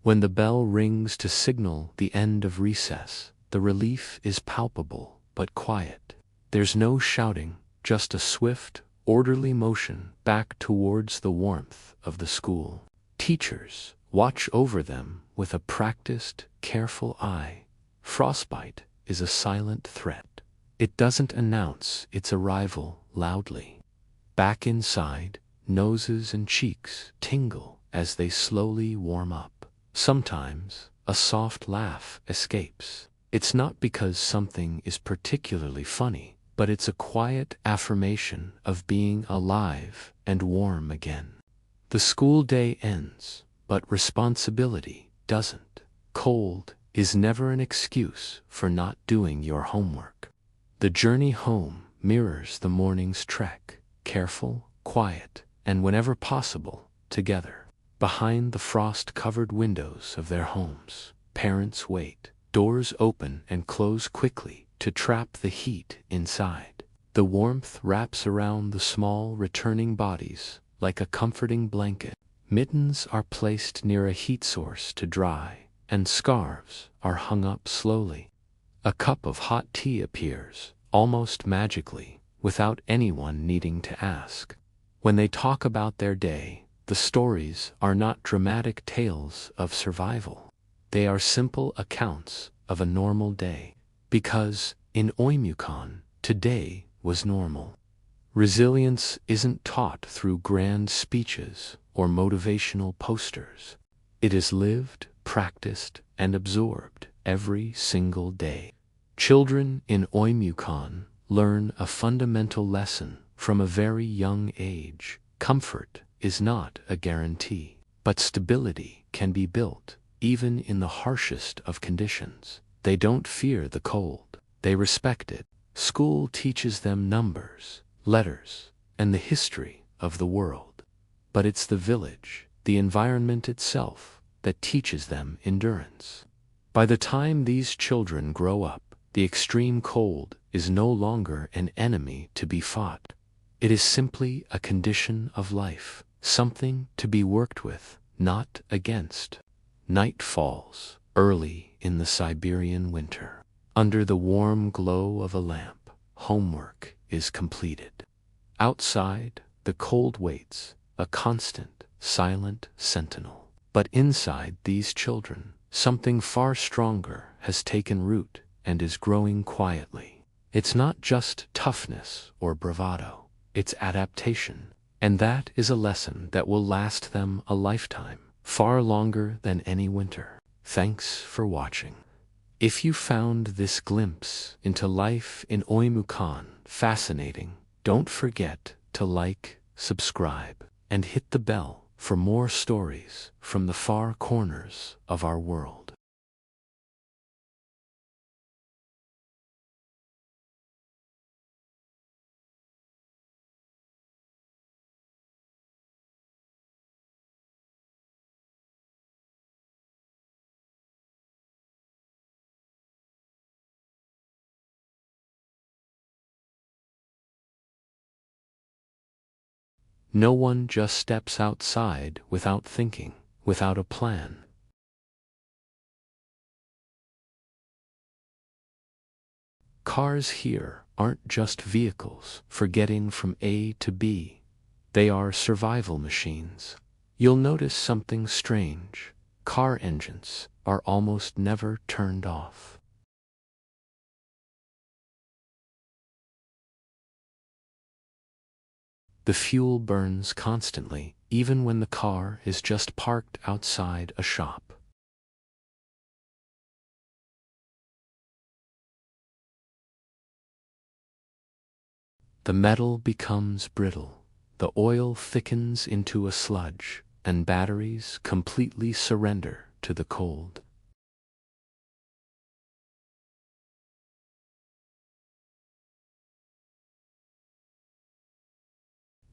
When the bell rings to signal the end of recess, the relief is palpable but quiet. There's no shouting, just a swift, orderly motion back towards the warmth of the school. Teachers, Watch over them with a practiced, careful eye. Frostbite is a silent threat. It doesn't announce its arrival loudly. Back inside, noses and cheeks tingle as they slowly warm up. Sometimes, a soft laugh escapes. It's not because something is particularly funny, but it's a quiet affirmation of being alive and warm again. The school day ends, but responsibility doesn't. Cold is never an excuse for not doing your homework. The journey home mirrors the morning's trek, careful, quiet, and whenever possible, together. Behind the frost-covered windows of their homes, parents wait. Doors open and close quickly to trap the heat inside. The warmth wraps around the small, returning bodies like a comforting blanket. Mittens are placed near a heat source to dry, and scarves are hung up slowly. A cup of hot tea appears, almost magically, without anyone needing to ask. When they talk about their day, the stories are not dramatic tales of survival. They are simple accounts of a normal day, because, in Oymyakon, today was normal. Resilience isn't taught through grand speeches or motivational posters. It is lived, practiced, and absorbed every single day. Children in Oymyakon learn a fundamental lesson from a very young age. Comfort is not a guarantee, but stability can be built even in the harshest of conditions. They don't fear the cold. They respect it. School teaches them numbers, letters, and the history of the world. But it's the village, the environment itself, that teaches them endurance. By the time these children grow up, the extreme cold is no longer an enemy to be fought. It is simply a condition of life, something to be worked with, not against. Night falls, early in the Siberian winter. Under the warm glow of a lamp, homework is completed. Outside, the cold waits, a constant, silent sentinel. But inside these children, something far stronger has taken root and is growing quietly. It's not just toughness or bravado, it's adaptation. And that is a lesson that will last them a lifetime, far longer than any winter. Thanks for watching. If you found this glimpse into life in Oymyakon fascinating, don't forget to like, subscribe, and hit the bell for more stories from the far corners of our world. No one just steps outside without thinking, without a plan. Cars here aren't just vehicles for getting from A to B. They are survival machines. You'll notice something strange. Car engines are almost never turned off. The fuel burns constantly, even when the car is just parked outside a shop. The metal becomes brittle, the oil thickens into a sludge, and batteries completely surrender to the cold.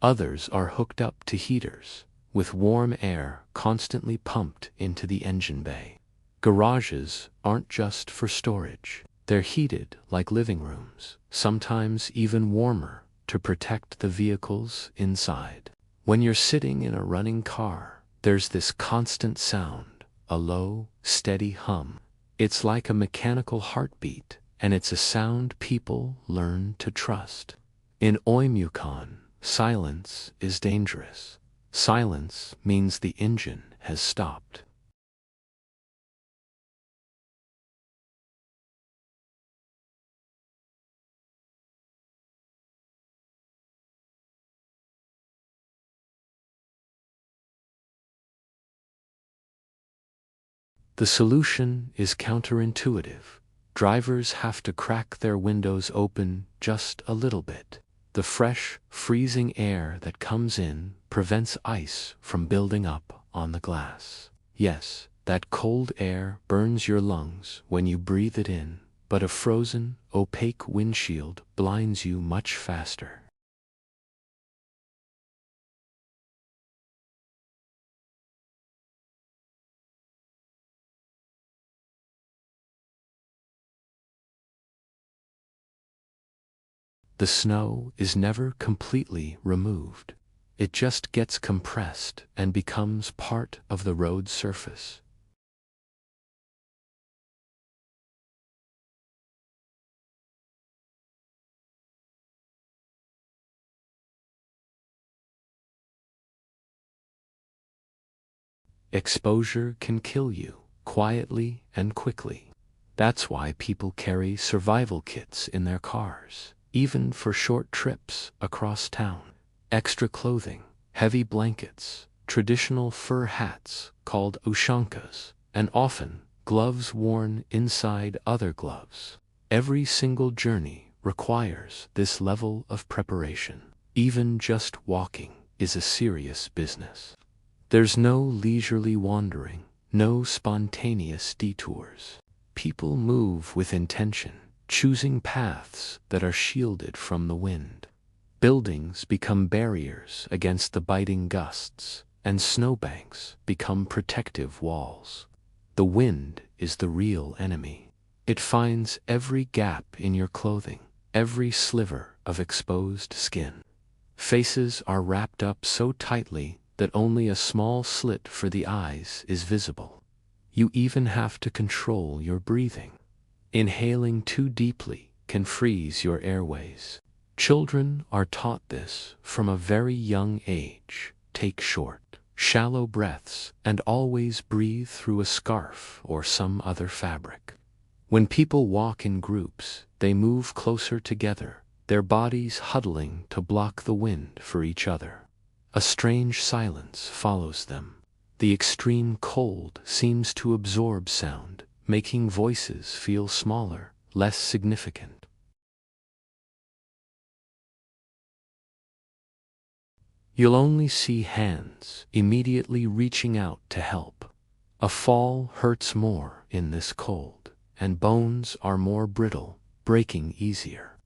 Others are hooked up to heaters, with warm air constantly pumped into the engine bay. Garages aren't just for storage. They're heated like living rooms, sometimes even warmer, to protect the vehicles inside. When you're sitting in a running car, there's this constant sound, a low, steady hum. It's like a mechanical heartbeat, and it's a sound people learn to trust. In Oymyakon, silence is dangerous. Silence means the engine has stopped. The solution is counterintuitive. Drivers have to crack their windows open just a little bit. The fresh, freezing air that comes in prevents ice from building up on the glass. Yes, that cold air burns your lungs when you breathe it in, but a frozen, opaque windshield blinds you much faster. The snow is never completely removed. It just gets compressed and becomes part of the road surface. Exposure can kill you, quietly and quickly. That's why people carry survival kits in their cars, even for short trips across town. Extra clothing, heavy blankets, traditional fur hats called ushankas, and often gloves worn inside other gloves. Every single journey requires this level of preparation. Even just walking is a serious business. There's no leisurely wandering, no spontaneous detours. People move with intention, choosing paths that are shielded from the wind. Buildings become barriers against the biting gusts, and snowbanks become protective walls. The wind is the real enemy. It finds every gap in your clothing, every sliver of exposed skin. Faces are wrapped up so tightly that only a small slit for the eyes is visible. You even have to control your breathing. Inhaling too deeply can freeze your airways. Children are taught this from a very young age. Take short, shallow breaths and always breathe through a scarf or some other fabric. When people walk in groups, they move closer together, their bodies huddling to block the wind for each other. A strange silence follows them. The extreme cold seems to absorb sound, making voices feel smaller, less significant. You'll only see hands immediately reaching out to help. A fall hurts more in this cold, and bones are more brittle, breaking easier.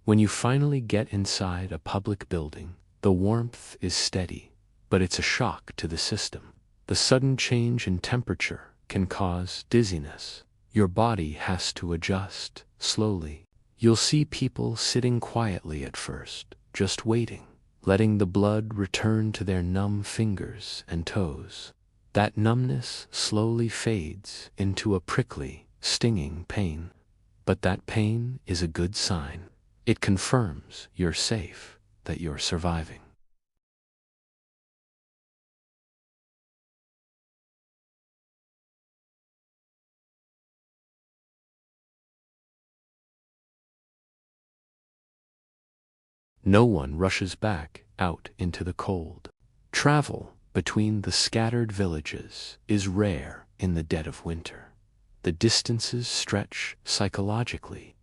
When you finally get inside a public building, the warmth is steady, but it's a shock to the system. The sudden change in temperature can cause dizziness. Your body has to adjust, slowly. You'll see people sitting quietly at first, just waiting, letting the blood return to their numb fingers and toes. That numbness slowly fades into a prickly, stinging pain. But that pain is a good sign. It confirms you're safe, that you're surviving. No one rushes back out into the cold. Travel between the scattered villages is rare in the dead of winter. The distances stretch psychologically.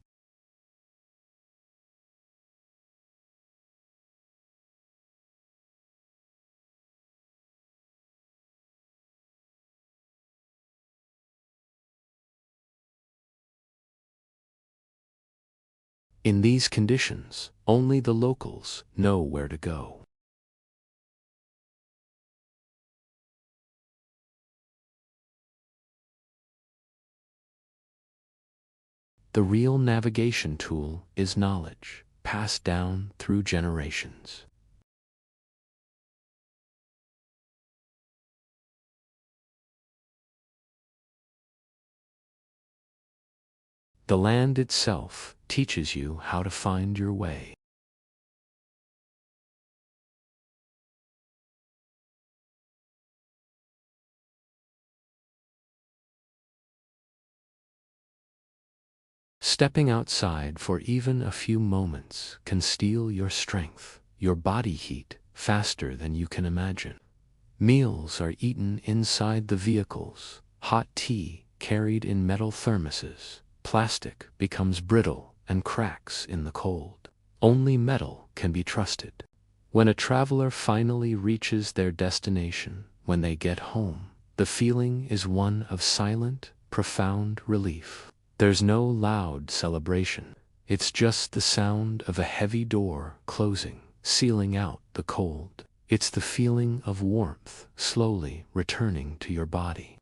In these conditions, only the locals know where to go. The real navigation tool is knowledge, passed down through generations. The land itself teaches you how to find your way. Stepping outside for even a few moments can steal your strength, your body heat, faster than you can imagine. Meals are eaten inside the vehicles, Hot tea carried in metal thermoses. Plastic becomes brittle and cracks in the cold. Only metal can be trusted. When a traveler finally reaches their destination, when they get home, the feeling is one of silent, profound relief. There's no loud celebration. It's just the sound of a heavy door closing, sealing out the cold. It's the feeling of warmth slowly returning to your body.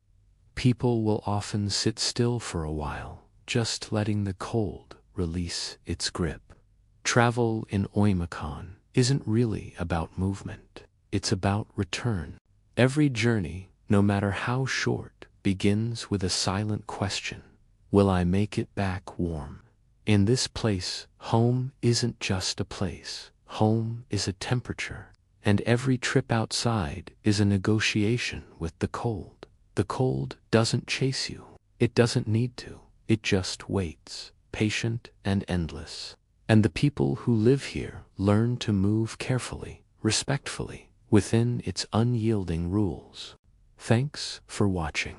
People will often sit still for a while, just letting the cold release its grip. Travel in Oymyakon isn't really about movement. It's about return. Every journey, no matter how short, begins with a silent question. Will I make it back warm? In this place, home isn't just a place. Home is a temperature. And every trip outside is a negotiation with the cold. The cold doesn't chase you. It doesn't need to. It just waits, patient and endless. And the people who live here learn to move carefully, respectfully, within its unyielding rules. Thanks for watching.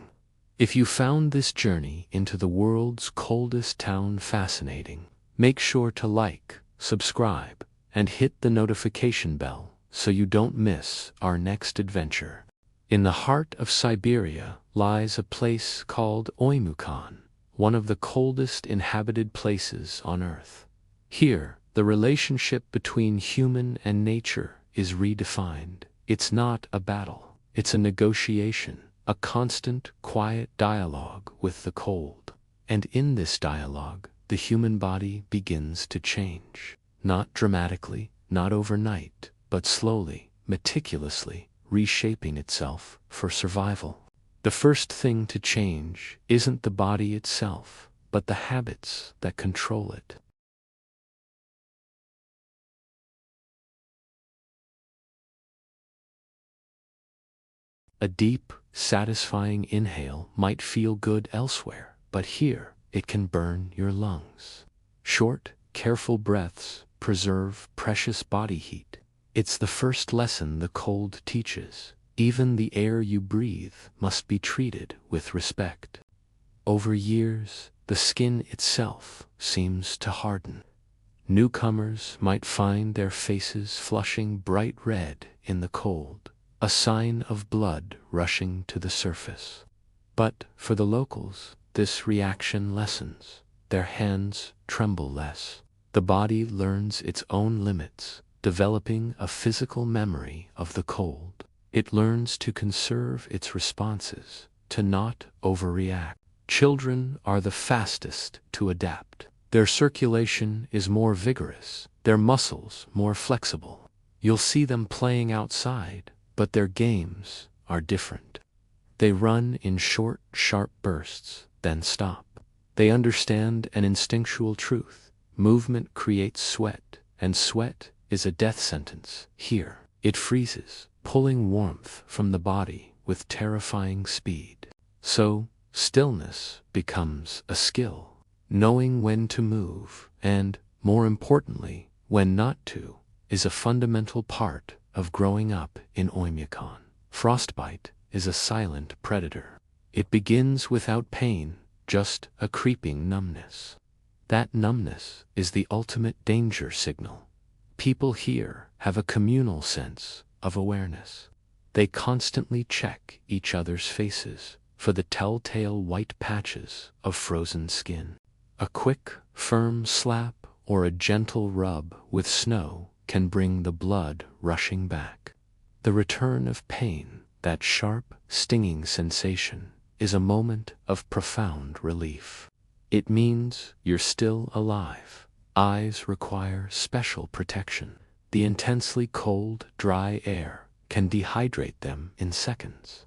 If you found this journey into the world's coldest town fascinating, make sure to like, subscribe, and hit the notification bell so you don't miss our next adventure. In the heart of Siberia lies a place called Oymyakon, one of the coldest inhabited places on Earth. Here, the relationship between human and nature is redefined. It's not a battle. It's a negotiation, a constant, quiet dialogue with the cold. And in this dialogue, the human body begins to change. Not dramatically, not overnight, but slowly, meticulously, reshaping itself for survival. The first thing to change isn't the body itself, but the habits that control it. A deep, satisfying inhale might feel good elsewhere, but here it can burn your lungs. Short, careful breaths preserve precious body heat. It's the first lesson the cold teaches. Even the air you breathe must be treated with respect. Over years, the skin itself seems to harden. Newcomers might find their faces flushing bright red in the cold, a sign of blood rushing to the surface. But for the locals, this reaction lessens. Their hands tremble less. The body learns its own limits, developing a physical memory of the cold. It learns to conserve its responses, to not overreact. Children are the fastest to adapt. Their circulation is more vigorous, their muscles more flexible. You'll see them playing outside, but their games are different. They run in short, sharp bursts, then stop. They understand an instinctual truth. Movement creates sweat, and sweat is a death sentence. Here, it freezes, pulling warmth from the body with terrifying speed. So, stillness becomes a skill. Knowing when to move, and, more importantly, when not to, is a fundamental part of growing up in Oymyakon. Frostbite is a silent predator. It begins without pain, just a creeping numbness. That numbness is the ultimate danger signal. People here have a communal sense of awareness. They constantly check each other's faces for the telltale white patches of frozen skin. A quick, firm slap or a gentle rub with snow can bring the blood rushing back. The return of pain, that sharp, stinging sensation, is a moment of profound relief. It means you're still alive. Eyes require special protection. The intensely cold, dry air can dehydrate them in seconds.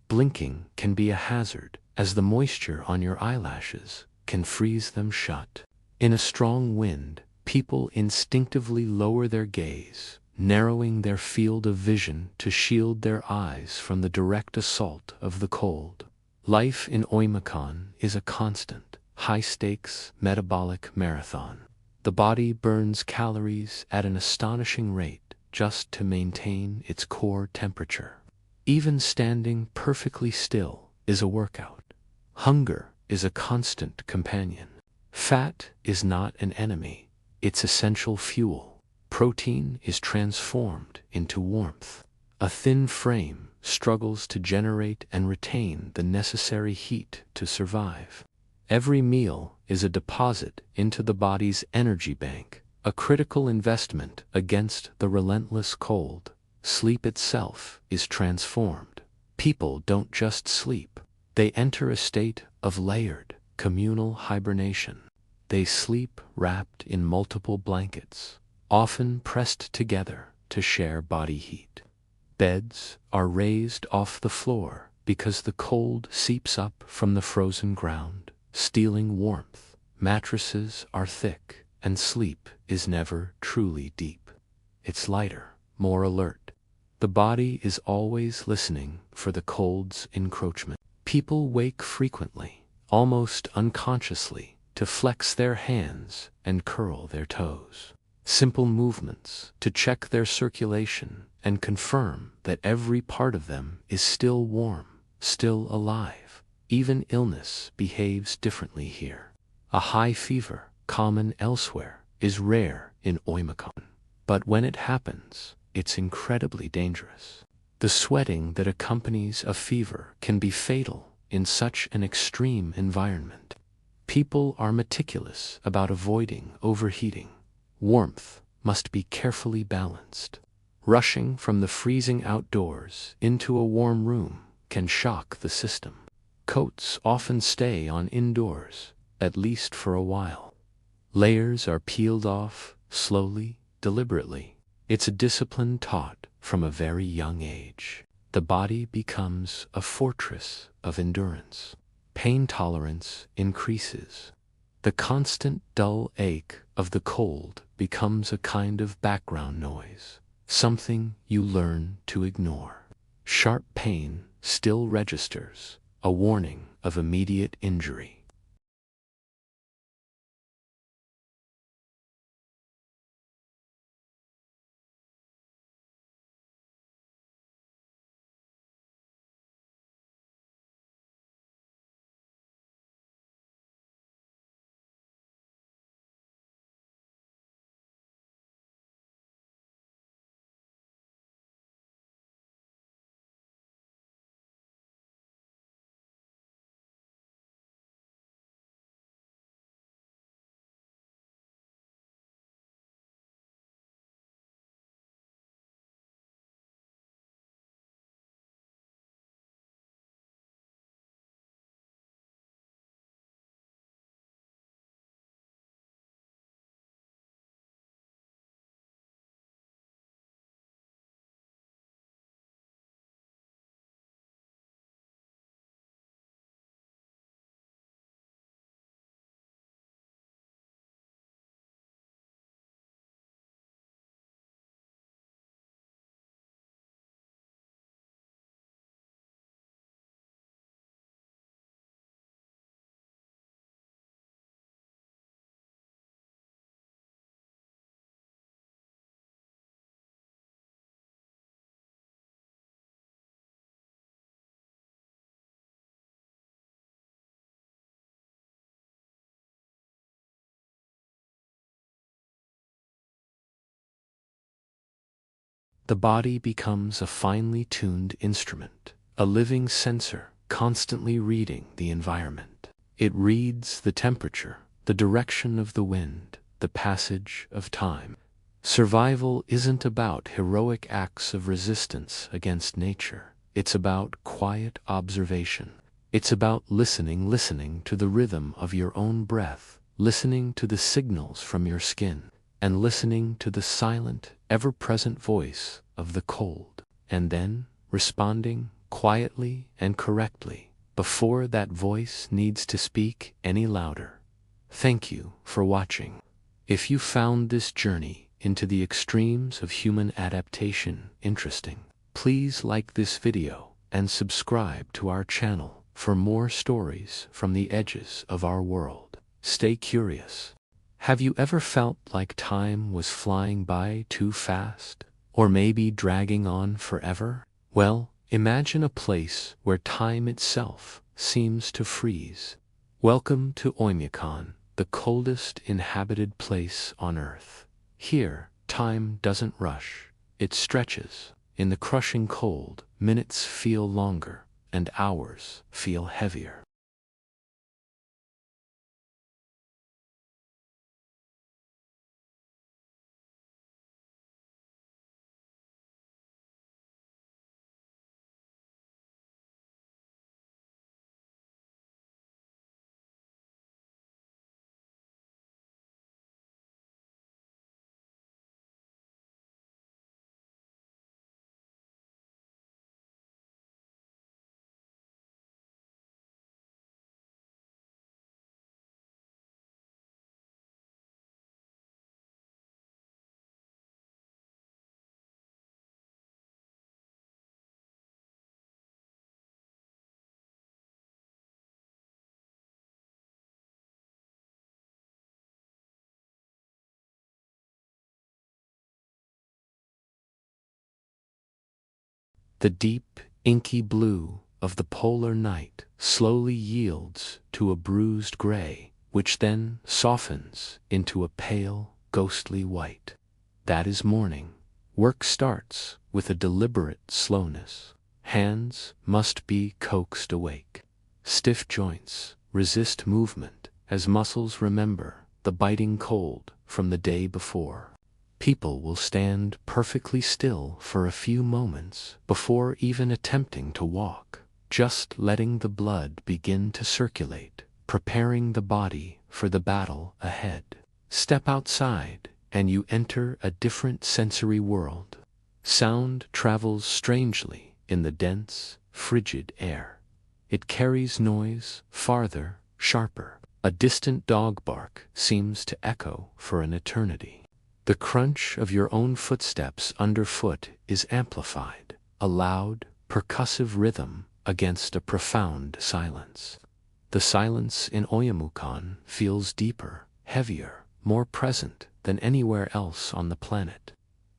Blinking can be a hazard, as the moisture on your eyelashes can freeze them shut. In a strong wind, people instinctively lower their gaze, narrowing their field of vision to shield their eyes from the direct assault of the cold. Life in Oymyakon is a constant, high-stakes metabolic marathon. The body burns calories at an astonishing rate just to maintain its core temperature. Even standing perfectly still is a workout. Hunger is a constant companion. Fat is not an enemy, it's essential fuel. Protein is transformed into warmth. A thin frame struggles to generate and retain the necessary heat to survive. Every meal is a deposit into the body's energy bank, a critical investment against the relentless cold. Sleep itself is transformed. People don't just sleep, they enter a state of layered, communal hibernation. They sleep wrapped in multiple blankets, often pressed together to share body heat. Beds are raised off the floor because the cold seeps up from the frozen ground, stealing warmth. Mattresses are thick, and sleep is never truly deep. It's lighter, more alert. The body is always listening for the cold's encroachment. People wake frequently, almost unconsciously, to flex their hands and curl their toes. Simple movements to check their circulation and confirm that every part of them is still warm, still alive. Even illness behaves differently here. A high fever, common elsewhere, is rare in Oymyakon. But when it happens, it's incredibly dangerous. The sweating that accompanies a fever can be fatal in such an extreme environment. People are meticulous about avoiding overheating. Warmth must be carefully balanced. Rushing from the freezing outdoors into a warm room can shock the system. Coats often stay on indoors, at least for a while. Layers are peeled off, slowly, deliberately. It's a discipline taught from a very young age. The body becomes a fortress of endurance. Pain tolerance increases. The constant dull ache of the cold becomes a kind of background noise, something you learn to ignore. Sharp pain still registers, a warning of immediate injury. The body becomes a finely tuned instrument, a living sensor constantly reading the environment. It reads the temperature, the direction of the wind, the passage of time. Survival isn't about heroic acts of resistance against nature. It's about quiet observation. It's about listening to the rhythm of your own breath, listening to the signals from your skin, and listening to the silent, ever-present voice of the cold, and then responding quietly and correctly before that voice needs to speak any louder. Thank you for watching. If you found this journey into the extremes of human adaptation interesting, please like this video and subscribe to our channel for more stories from the edges of our world. Stay curious. Have you ever felt like time was flying by too fast? Or maybe dragging on forever? Well, Imagine a place where time itself seems to freeze. Welcome to Oymyakon, the coldest inhabited place on Earth. Here, time doesn't rush, it stretches. In the crushing cold, minutes feel longer, and hours feel heavier. The deep, inky blue of the polar night slowly yields to a bruised gray, which then softens into a pale, ghostly white. That is morning. Work starts with a deliberate slowness. Hands must be coaxed awake. Stiff joints resist movement as muscles remember the biting cold from the day before. People will stand perfectly still for a few moments before even attempting to walk, just letting the blood begin to circulate, preparing the body for the battle ahead. Step outside, and you enter a different sensory world. Sound travels strangely in the dense, frigid air. It carries noise farther, sharper. A distant dog bark seems to echo for an eternity. The crunch of your own footsteps underfoot is amplified, a loud, percussive rhythm against a profound silence. The silence in Oymyakon feels deeper, heavier, more present than anywhere else on the planet.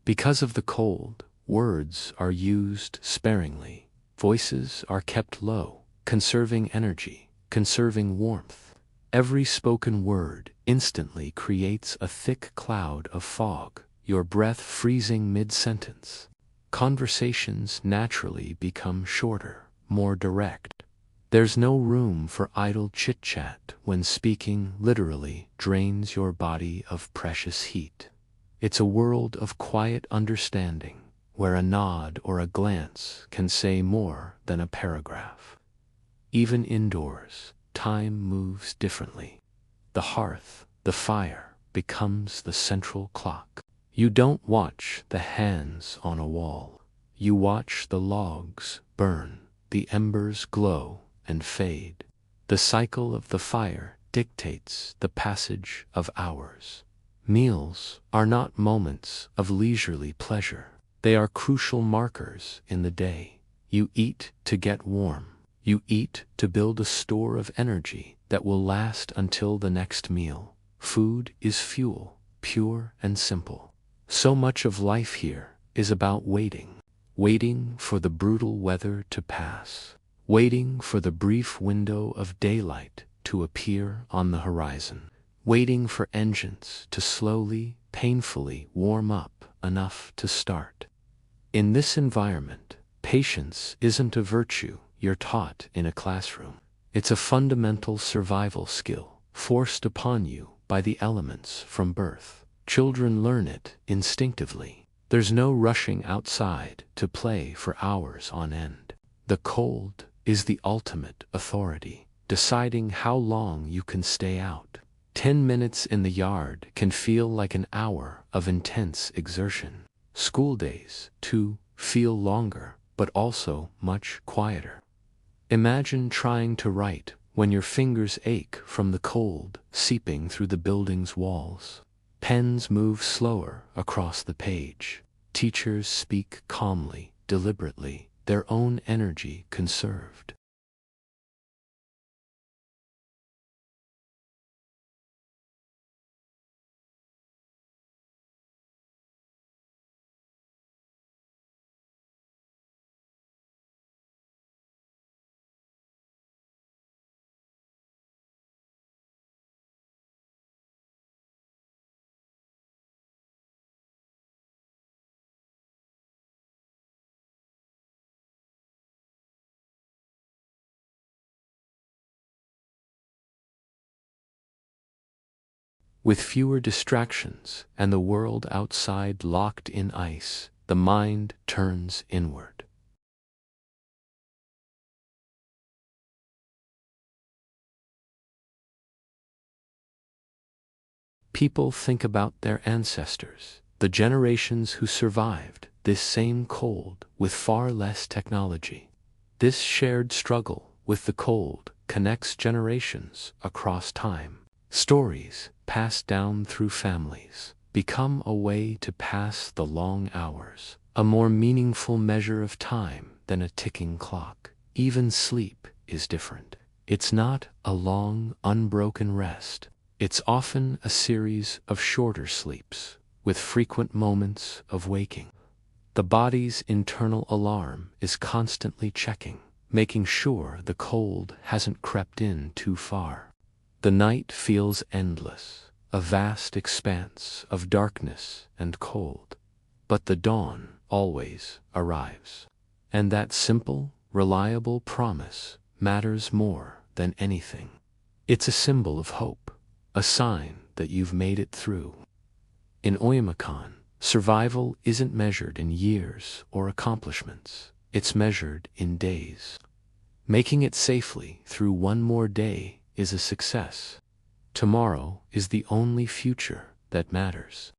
Because of the cold, words are used sparingly. Voices are kept low, conserving energy, conserving warmth. Every spoken word instantly creates a thick cloud of fog, your breath freezing mid-sentence. Conversations naturally become shorter, more direct. There's no room for idle chit-chat when speaking literally drains your body of precious heat. It's a world of quiet understanding, where a nod or a glance can say more than a paragraph. Even indoors, time moves differently. The hearth, the fire, becomes the central clock. You don't watch the hands on a wall. You watch the logs burn, the embers glow and fade. The cycle of the fire dictates the passage of hours. Meals are not moments of leisurely pleasure. They are crucial markers in the day. You eat to get warm. You eat to build a store of energy that will last until the next meal. Food is fuel, pure and simple. So much of life here is about waiting. Waiting for the brutal weather to pass. Waiting for the brief window of daylight to appear on the horizon. Waiting for engines to slowly, painfully warm up enough to start. In this environment, patience isn't a virtue you're taught in a classroom. It's a fundamental survival skill, forced upon you by the elements from birth. Children learn it instinctively. There's no rushing outside to play for hours on end. The cold is the ultimate authority, deciding how long you can stay out. 10 minutes in the yard can feel like an hour of intense exertion. School days, too, feel longer, but also much quieter. Imagine trying to write when your fingers ache from the cold seeping through the building's walls. Pens move slower across the page. Teachers speak calmly, deliberately, their own energy conserved. With fewer distractions and the world outside locked in ice, the mind turns inward. People think about their ancestors, the generations who survived this same cold with far less technology. This shared struggle with the cold connects generations across time. Stories passed down through families become a way to pass the long hours, a more meaningful measure of time than a ticking clock. Even sleep is different. It's not a long, unbroken rest. It's often a series of shorter sleeps, with frequent moments of waking. The body's internal alarm is constantly checking, making sure the cold hasn't crept in too far. The night feels endless, a vast expanse of darkness and cold. But the dawn always arrives. And that simple, reliable promise matters more than anything. It's a symbol of hope, a sign that you've made it through. In Oymyakon, survival isn't measured in years or accomplishments. It's measured in days. Making it safely through one more day is a success. Tomorrow is the only future that matters.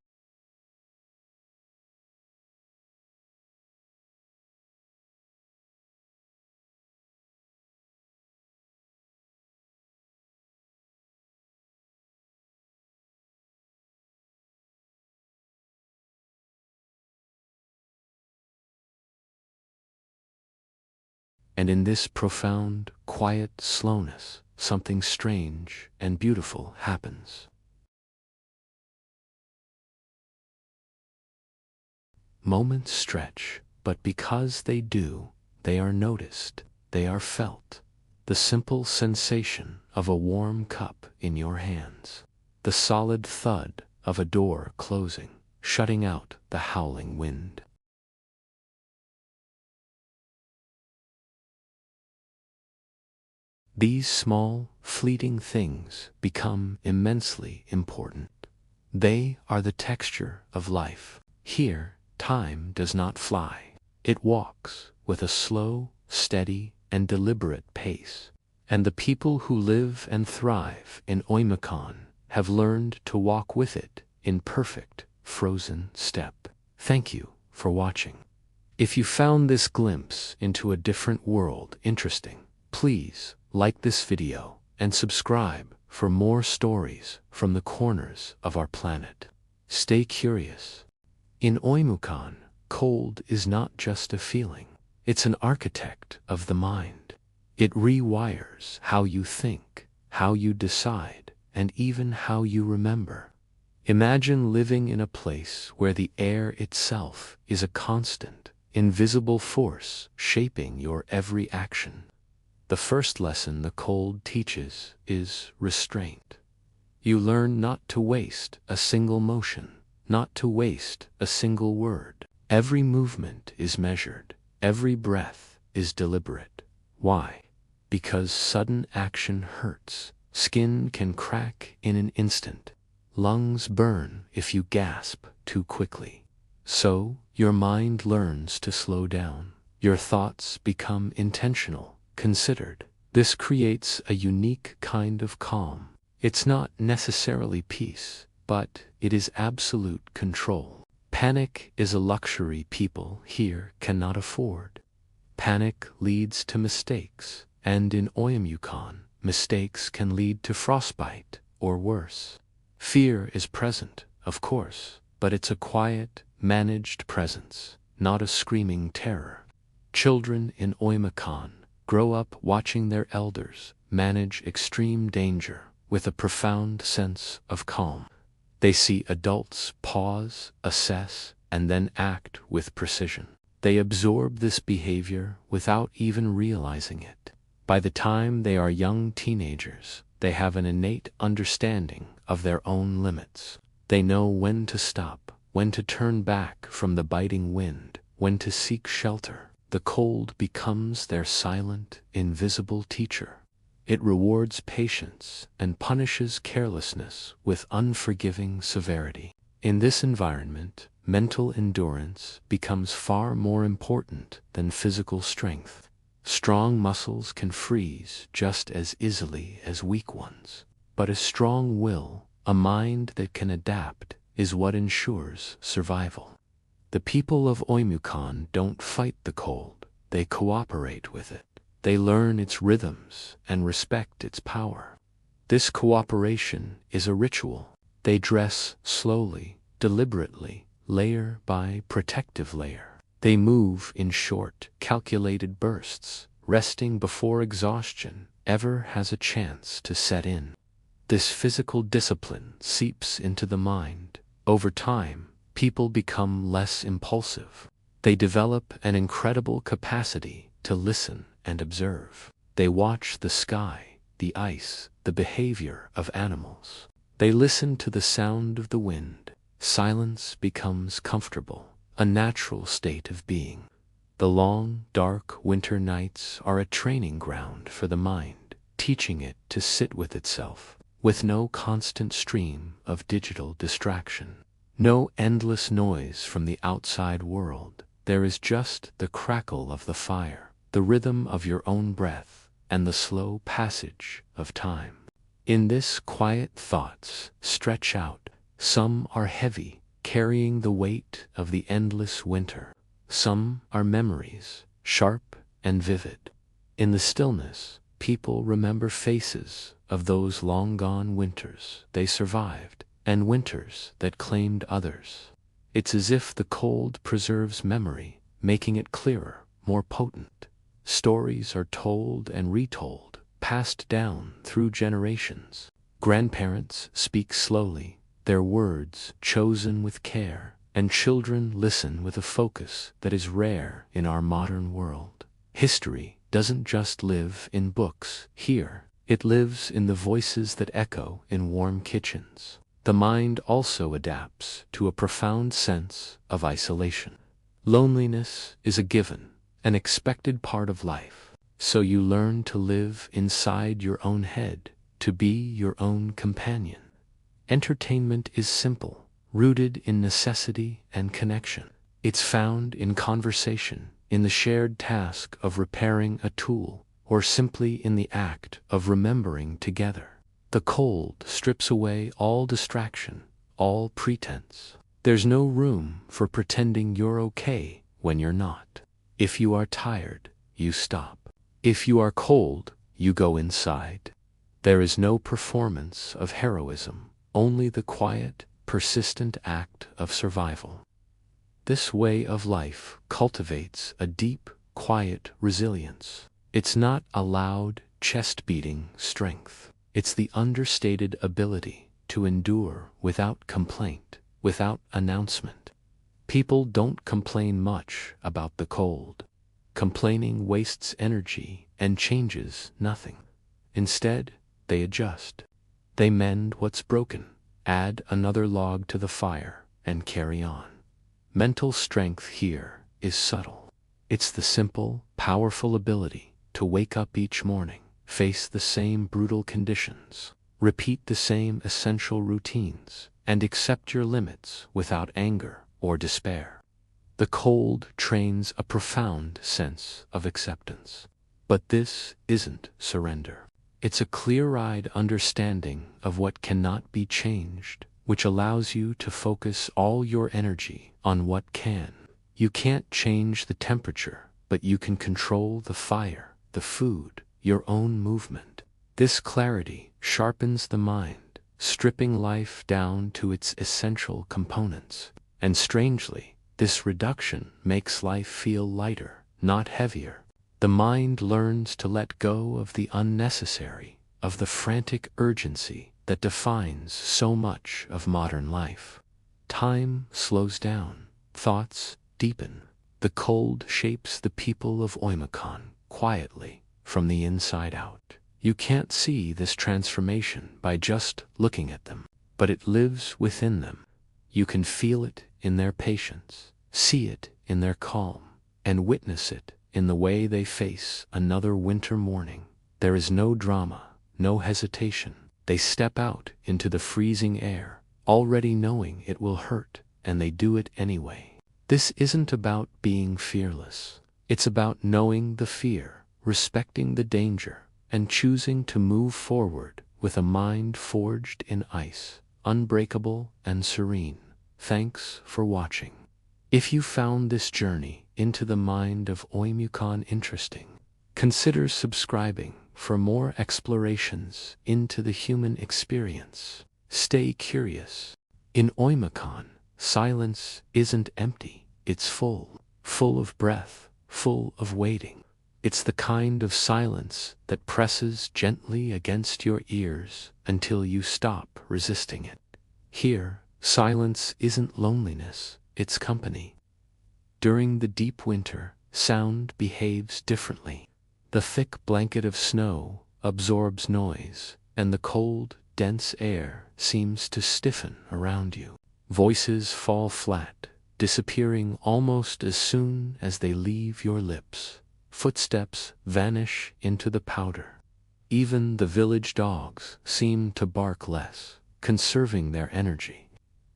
And in this profound, quiet slowness, something strange and beautiful happens. Moments stretch, but because they do, they are noticed, they are felt. The simple sensation of a warm cup in your hands, the solid thud of a door closing, shutting out the howling wind. These small, fleeting things become immensely important. They are the texture of life. Here, time does not fly. It walks with a slow, steady, and deliberate pace. And the people who live and thrive in Oymyakon have learned to walk with it in perfect, frozen step. Thank you for watching. If you found this glimpse into a different world interesting, please like this video and subscribe for more stories from the corners of our planet. Stay curious. In Oymyakon, cold is not just a feeling. It's an architect of the mind. It rewires how you think, how you decide, and even how you remember. Imagine living in a place where the air itself is a constant, invisible force shaping your every action. The first lesson the cold teaches is restraint. You learn not to waste a single motion, not to waste a single word. Every movement is measured, every breath is deliberate. Why? Because sudden action hurts. Skin can crack in an instant. Lungs burn if you gasp too quickly. So, your mind learns to slow down. Your thoughts become intentional, considered. This creates a unique kind of calm. It's not necessarily peace, but it is absolute control. Panic is a luxury people here cannot afford. Panic leads to mistakes, and in Oymyakon, mistakes can lead to frostbite or worse. Fear is present, of course, but it's a quiet, managed presence, not a screaming terror. Children in Oymyakon grow up watching their elders manage extreme danger with a profound sense of calm. They see adults pause, assess, and then act with precision. They absorb this behavior without even realizing it. By the time they are young teenagers, they have an innate understanding of their own limits. They know when to stop, when to turn back from the biting wind, when to seek shelter. The cold becomes their silent, invisible teacher. It rewards patience and punishes carelessness with unforgiving severity. In this environment, mental endurance becomes far more important than physical strength. Strong muscles can freeze just as easily as weak ones, but a strong will, a mind that can adapt, is what ensures survival. The people of Oymyakon don't fight the cold, they cooperate with it. They learn its rhythms and respect its power. This cooperation is a ritual. They dress slowly, deliberately, layer by protective layer. They move in short, calculated bursts, resting before exhaustion ever has a chance to set in. This physical discipline seeps into the mind. Over time, people become less impulsive. They develop an incredible capacity to listen and observe. They watch the sky, the ice, the behavior of animals. They listen to the sound of the wind. Silence becomes comfortable, a natural state of being. The long, dark winter nights are a training ground for the mind, teaching it to sit with itself, with no constant stream of digital distraction. No endless noise from the outside world. There is just the crackle of the fire, the rhythm of your own breath, and the slow passage of time. In this quiet thoughts stretch out. Some are heavy, carrying the weight of the endless winter. Some are memories, sharp and vivid. In the stillness, people remember faces of those long-gone winters they survived, and winters that claimed others. It's as if the cold preserves memory, making it clearer, more potent. Stories are told and retold, passed down through generations. Grandparents speak slowly, their words chosen with care, and children listen with a focus that is rare in our modern world. History doesn't just live in books here, it lives in the voices that echo in warm kitchens. The mind also adapts to a profound sense of isolation. Loneliness is a given, an expected part of life, so you learn to live inside your own head, to be your own companion. Entertainment is simple, rooted in necessity and connection. It's found in conversation, in the shared task of repairing a tool, or simply in the act of remembering together. The cold strips away all distraction, all pretense. There's no room for pretending you're okay when you're not. If you are tired, you stop. If you are cold, you go inside. There is no performance of heroism, only the quiet, persistent act of survival. This way of life cultivates a deep, quiet resilience. It's not a loud, chest-beating strength. It's the understated ability to endure without complaint, without announcement. People don't complain much about the cold. Complaining wastes energy and changes nothing. Instead, they adjust. They mend what's broken, add another log to the fire, and carry on. Mental strength here is subtle. It's the simple, powerful ability to wake up each morning, face the same brutal conditions, repeat the same essential routines, and accept your limits without anger or despair. The cold trains a profound sense of acceptance. But this isn't surrender. It's a clear-eyed understanding of what cannot be changed, which allows you to focus all your energy on what can. You can't change the temperature, but you can control the fire, the food, your own movement. This clarity sharpens the mind, stripping life down to its essential components. And strangely, this reduction makes life feel lighter, not heavier. The mind learns to let go of the unnecessary, of the frantic urgency that defines so much of modern life. Time slows down, thoughts deepen. The cold shapes the people of Oymyakon quietly, from the inside out. You can't see this transformation by just looking at them, but it lives within them. You can feel it in their patience, see it in their calm, and witness it in the way they face another winter morning. There is no drama, no hesitation. They step out into the freezing air, already knowing it will hurt, and they do it anyway. This isn't about being fearless. It's about knowing the fear, respecting the danger, and choosing to move forward with a mind forged in ice, unbreakable and serene. Thanks for watching. If you found this journey into the mind of Oymyakon interesting, consider subscribing for more explorations into the human experience. Stay curious. In Oymyakon, silence isn't empty, it's full of breath, full of waiting. It's the kind of silence that presses gently against your ears until you stop resisting it. Here, silence isn't loneliness, it's company. During the deep winter, sound behaves differently. The thick blanket of snow absorbs noise, and the cold, dense air seems to stiffen around you. Voices fall flat, disappearing almost as soon as they leave your lips. Footsteps vanish into the powder. Even the village dogs seem to bark less, conserving their energy.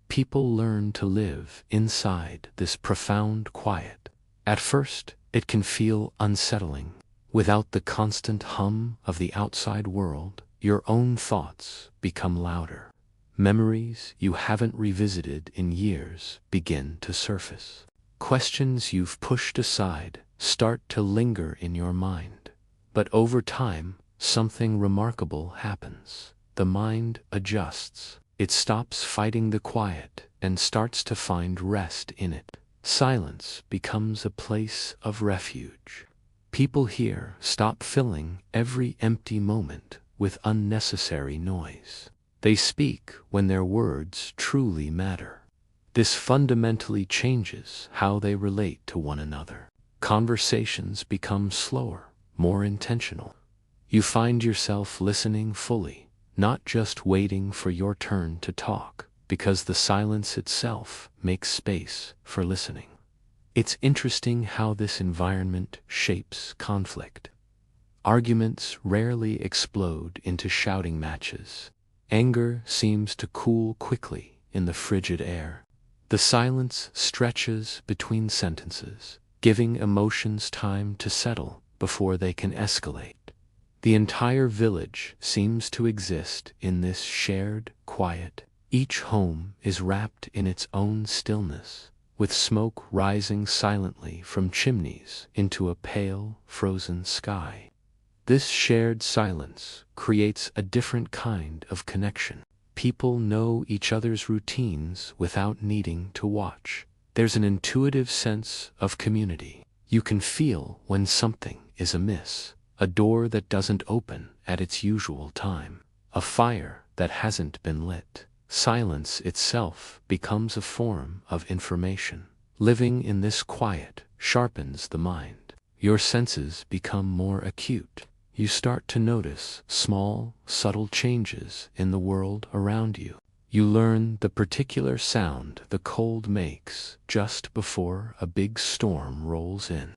People learn to live inside this profound quiet. At first, it can feel unsettling. Without the constant hum of the outside world, your own thoughts become louder. Memories you haven't revisited in years begin to surface. Questions you've pushed aside start to linger in your mind. But over time, something remarkable happens. The mind adjusts. It stops fighting the quiet and starts to find rest in it. Silence becomes a place of refuge. People here stop filling every empty moment with unnecessary noise. They speak when their words truly matter. This fundamentally changes how they relate to one another. Conversations become slower, more intentional. You find yourself listening fully, not just waiting for your turn to talk, because the silence itself makes space for listening. It's interesting how this environment shapes conflict. Arguments rarely explode into shouting matches. Anger seems to cool quickly in the frigid air. The silence stretches between sentences, giving emotions time to settle before they can escalate. The entire village seems to exist in this shared quiet. Each home is wrapped in its own stillness, with smoke rising silently from chimneys into a pale, frozen sky. This shared silence creates a different kind of connection. People know each other's routines without needing to watch. There's an intuitive sense of community. You can feel when something is amiss. A door that doesn't open at its usual time. A fire that hasn't been lit. Silence itself becomes a form of information. Living in this quiet sharpens the mind. Your senses become more acute. You start to notice small, subtle changes in the world around you. You learn the particular sound the cold makes just before a big storm rolls in.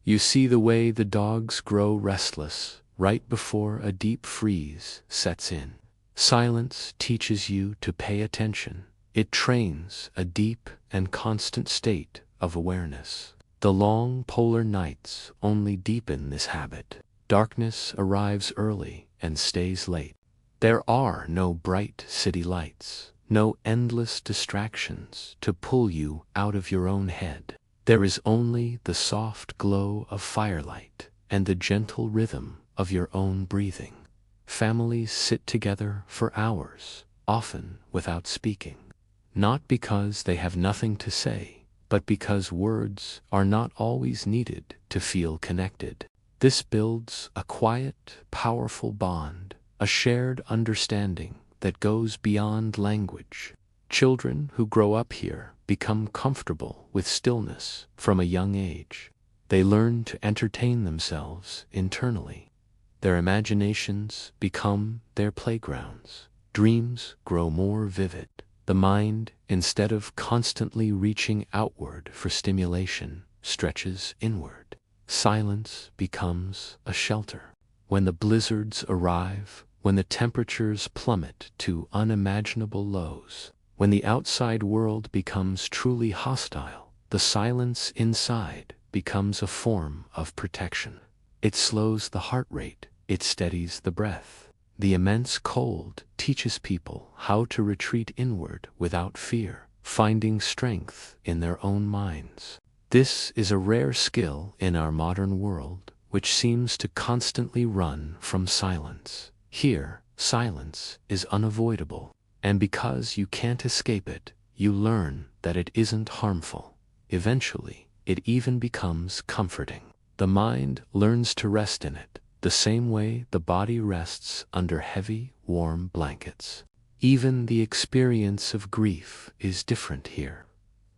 You see the way the dogs grow restless right before a deep freeze sets in. Silence teaches you to pay attention. It trains a deep and constant state of awareness. The long polar nights only deepen this habit. Darkness arrives early and stays late. There are no bright city lights, no endless distractions to pull you out of your own head. There is only the soft glow of firelight and the gentle rhythm of your own breathing. Families sit together for hours, often without speaking. Not because they have nothing to say, but because words are not always needed to feel connected. This builds a quiet, powerful bond, a shared understanding that goes beyond language. Children who grow up here become comfortable with stillness from a young age. They learn to entertain themselves internally. Their imaginations become their playgrounds. Dreams grow more vivid. The mind, instead of constantly reaching outward for stimulation, stretches inward. Silence becomes a shelter. when the blizzards arrive, when the temperatures plummet to unimaginable lows, when the outside world becomes truly hostile, the silence inside becomes a form of protection. It slows the heart rate, it steadies the breath. The immense cold teaches people how to retreat inward without fear, finding strength in their own minds. This is a rare skill in our modern world, which seems to constantly run from silence. Here, silence is unavoidable, and because you can't escape it, you learn that it isn't harmful. Eventually, it even becomes comforting. The mind learns to rest in it, the same way the body rests under heavy, warm blankets. Even the experience of grief is different here.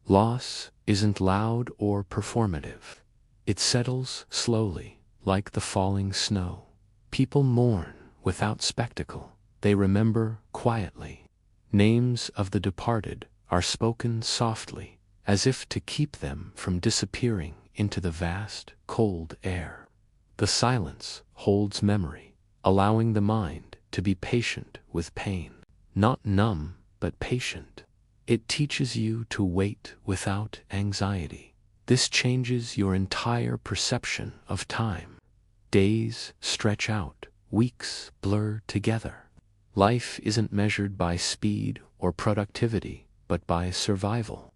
Loss isn't loud or performative. It settles slowly, like the falling snow. People mourn without spectacle. They remember quietly. Names of the departed are spoken softly, as if to keep them from disappearing into the vast, cold air. The silence holds memory, allowing the mind to be patient with pain. Not numb, but patient. It teaches you to wait without anxiety. This changes your entire perception of time. Days stretch out, weeks blur together. Life isn't measured by speed or productivity, but by survival.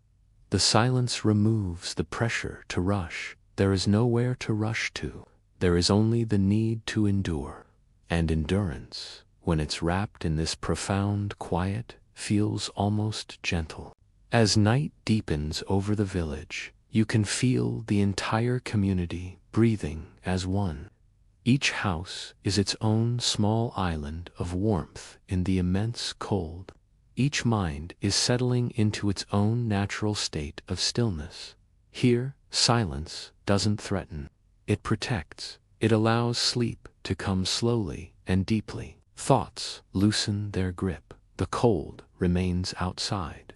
The silence removes the pressure to rush. There is nowhere to rush to. There is only the need to endure. And endurance, when it's wrapped in this profound quiet, feels almost gentle. As night deepens over the village, you can feel the entire community breathing as one. Each house is its own small island of warmth in the immense cold. Each mind is settling into its own natural state of stillness. Here, silence doesn't threaten. It protects. It allows sleep to come slowly and deeply. Thoughts loosen their grip. The cold remains outside.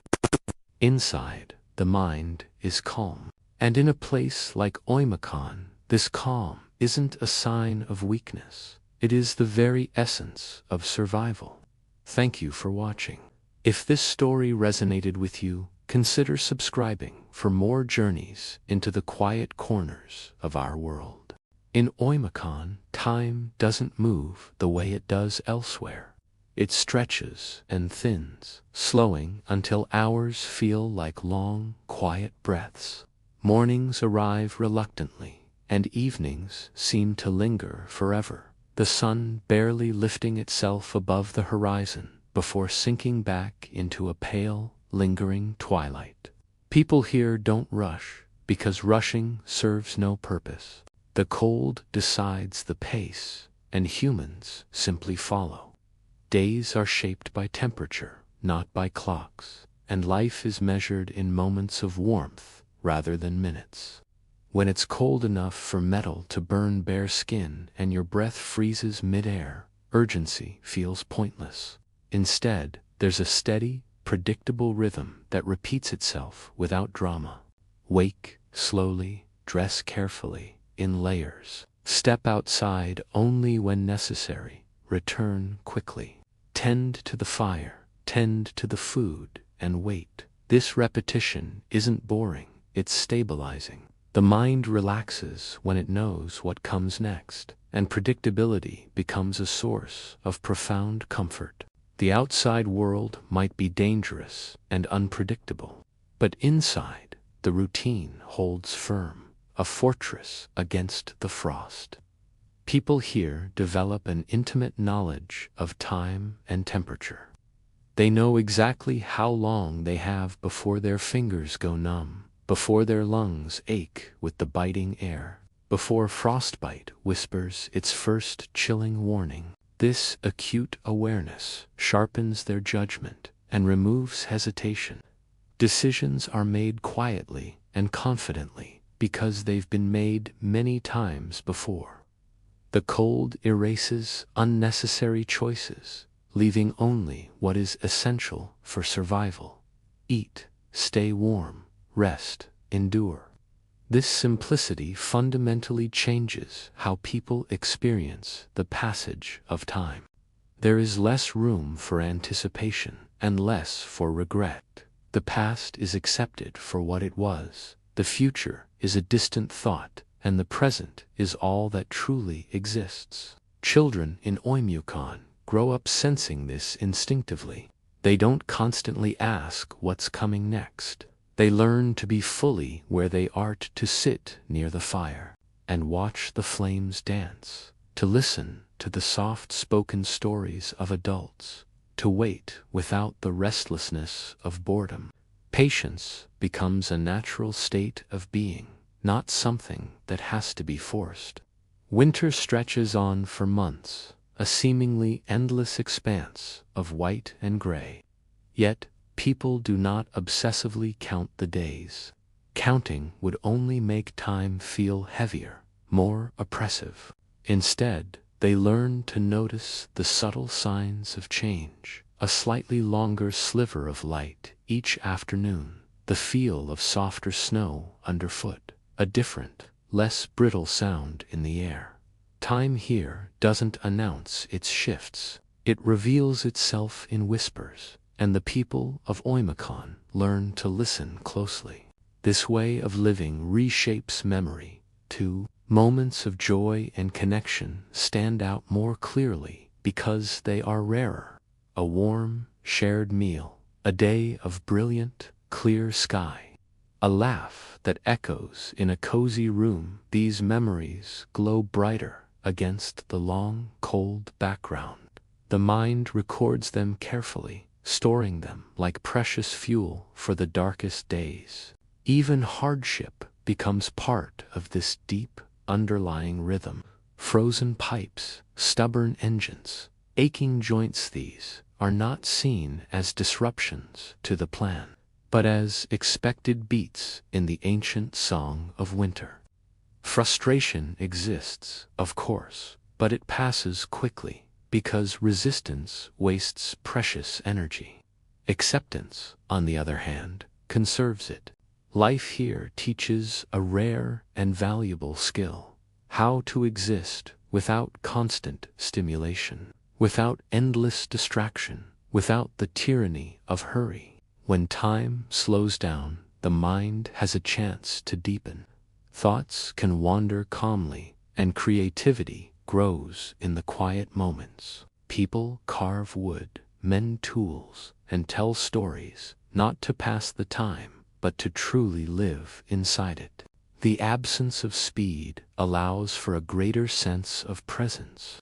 Inside, the mind is calm. And in a place like Oymyakon, this calm isn't a sign of weakness. It is the very essence of survival. Thank you for watching. If this story resonated with you, consider subscribing for more journeys into the quiet corners of our world. In Oymyakon, time doesn't move the way it does elsewhere. It stretches and thins, slowing until hours feel like long, quiet breaths. Mornings arrive reluctantly, and evenings seem to linger forever, the sun barely lifting itself above the horizon before sinking back into a pale, lingering twilight. People here don't rush, because rushing serves no purpose. The cold decides the pace, and humans simply follow. Days are shaped by temperature, not by clocks, and life is measured in moments of warmth rather than minutes. When it's cold enough for metal to burn bare skin and your breath freezes mid-air, urgency feels pointless. Instead, there's a steady, predictable rhythm that repeats itself without drama. Wake slowly, dress carefully, in layers. Step outside only when necessary. Return quickly. Tend to the fire, tend to the food, and wait. This repetition isn't boring, it's stabilizing. The mind relaxes when it knows what comes next, and predictability becomes a source of profound comfort. The outside world might be dangerous and unpredictable, but inside, the routine holds firm, a fortress against the frost. People here develop an intimate knowledge of time and temperature. They know exactly how long they have before their fingers go numb, before their lungs ache with the biting air, before frostbite whispers its first chilling warning. This acute awareness sharpens their judgment and removes hesitation. Decisions are made quietly and confidently because they've been made many times before. The cold erases unnecessary choices, leaving only what is essential for survival. Eat, stay warm, rest, endure. This simplicity fundamentally changes how people experience the passage of time. There is less room for anticipation and less for regret. The past is accepted for what it was, the future is a distant thought, and the present is all that truly exists. Children in Oymyakon grow up sensing this instinctively. They don't constantly ask what's coming next. They learn to be fully where they are, to sit near the fire and watch the flames dance, to listen to the soft-spoken stories of adults, to wait without the restlessness of boredom. Patience becomes a natural state of being, not something that has to be forced. Winter stretches on for months, a seemingly endless expanse of white and gray. Yet, people do not obsessively count the days. Counting would only make time feel heavier, more oppressive. Instead, they learn to notice the subtle signs of change, a slightly longer sliver of light each afternoon, the feel of softer snow underfoot, a different, less brittle sound in the air. Time here doesn't announce its shifts, it reveals itself in whispers, and the people of Oymyakon learn to listen closely. This way of living reshapes memory, too. Moments of joy and connection stand out more clearly because they are rarer. A warm, shared meal, a day of brilliant, clear sky, a laugh that echoes in a cozy room. These memories glow brighter against the long, cold background. The mind records them carefully, storing them like precious fuel for the darkest days. Even hardship becomes part of this deep, underlying rhythm. Frozen pipes, stubborn engines, aching joints, these are not seen as disruptions to the plan, but as expected beats in the ancient song of winter. Frustration exists, of course, but it passes quickly, because resistance wastes precious energy. Acceptance, on the other hand, conserves it. Life here teaches a rare and valuable skill: how to exist without constant stimulation, without endless distraction, without the tyranny of hurry. When time slows down, the mind has a chance to deepen. Thoughts can wander calmly, and creativity grows in the quiet moments. People carve wood, mend tools, and tell stories, not to pass the time, but to truly live inside it. The absence of speed allows for a greater sense of presence.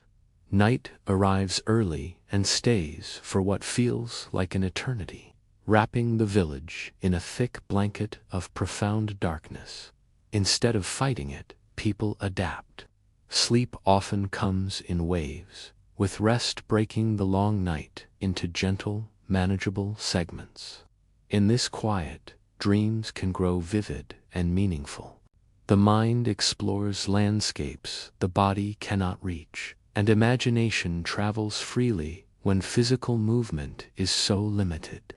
Night arrives early and stays for what feels like an eternity, wrapping the village in a thick blanket of profound darkness. Instead of fighting it, people adapt. Sleep often comes in waves, with rest breaking the long night into gentle, manageable segments. In this quiet, dreams can grow vivid and meaningful. The mind explores landscapes the body cannot reach, and imagination travels freely when physical movement is so limited.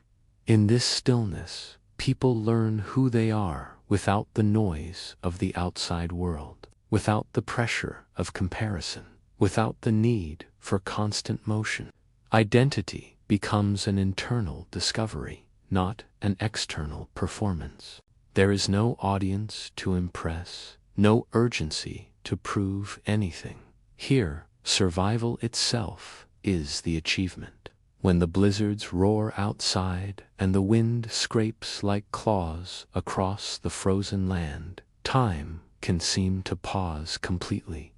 In this stillness, people learn who they are without the noise of the outside world, without the pressure of comparison, without the need for constant motion. Identity becomes an internal discovery, not an external performance. There is no audience to impress, no urgency to prove anything. Here, survival itself is the achievement. When the blizzards roar outside and the wind scrapes like claws across the frozen land, time can seem to pause completely.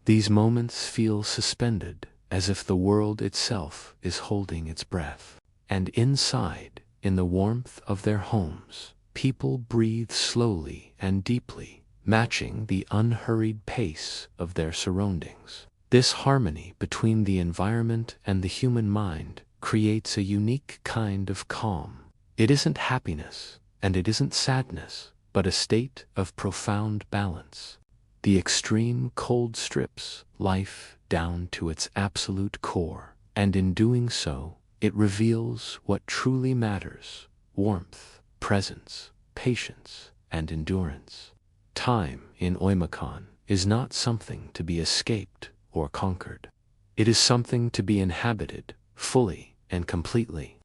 These moments feel suspended, as if the world itself is holding its breath. And inside, in the warmth of their homes, people breathe slowly and deeply, matching the unhurried pace of their surroundings. This harmony between the environment and the human mind creates a unique kind of calm. It isn't happiness, and it isn't sadness, but a state of profound balance. The extreme cold strips life down to its absolute core, and in doing so, it reveals what truly matters: warmth, presence, patience, and endurance. Time in Oymyakon is not something to be escaped or conquered. It is something to be inhabited fully and completely.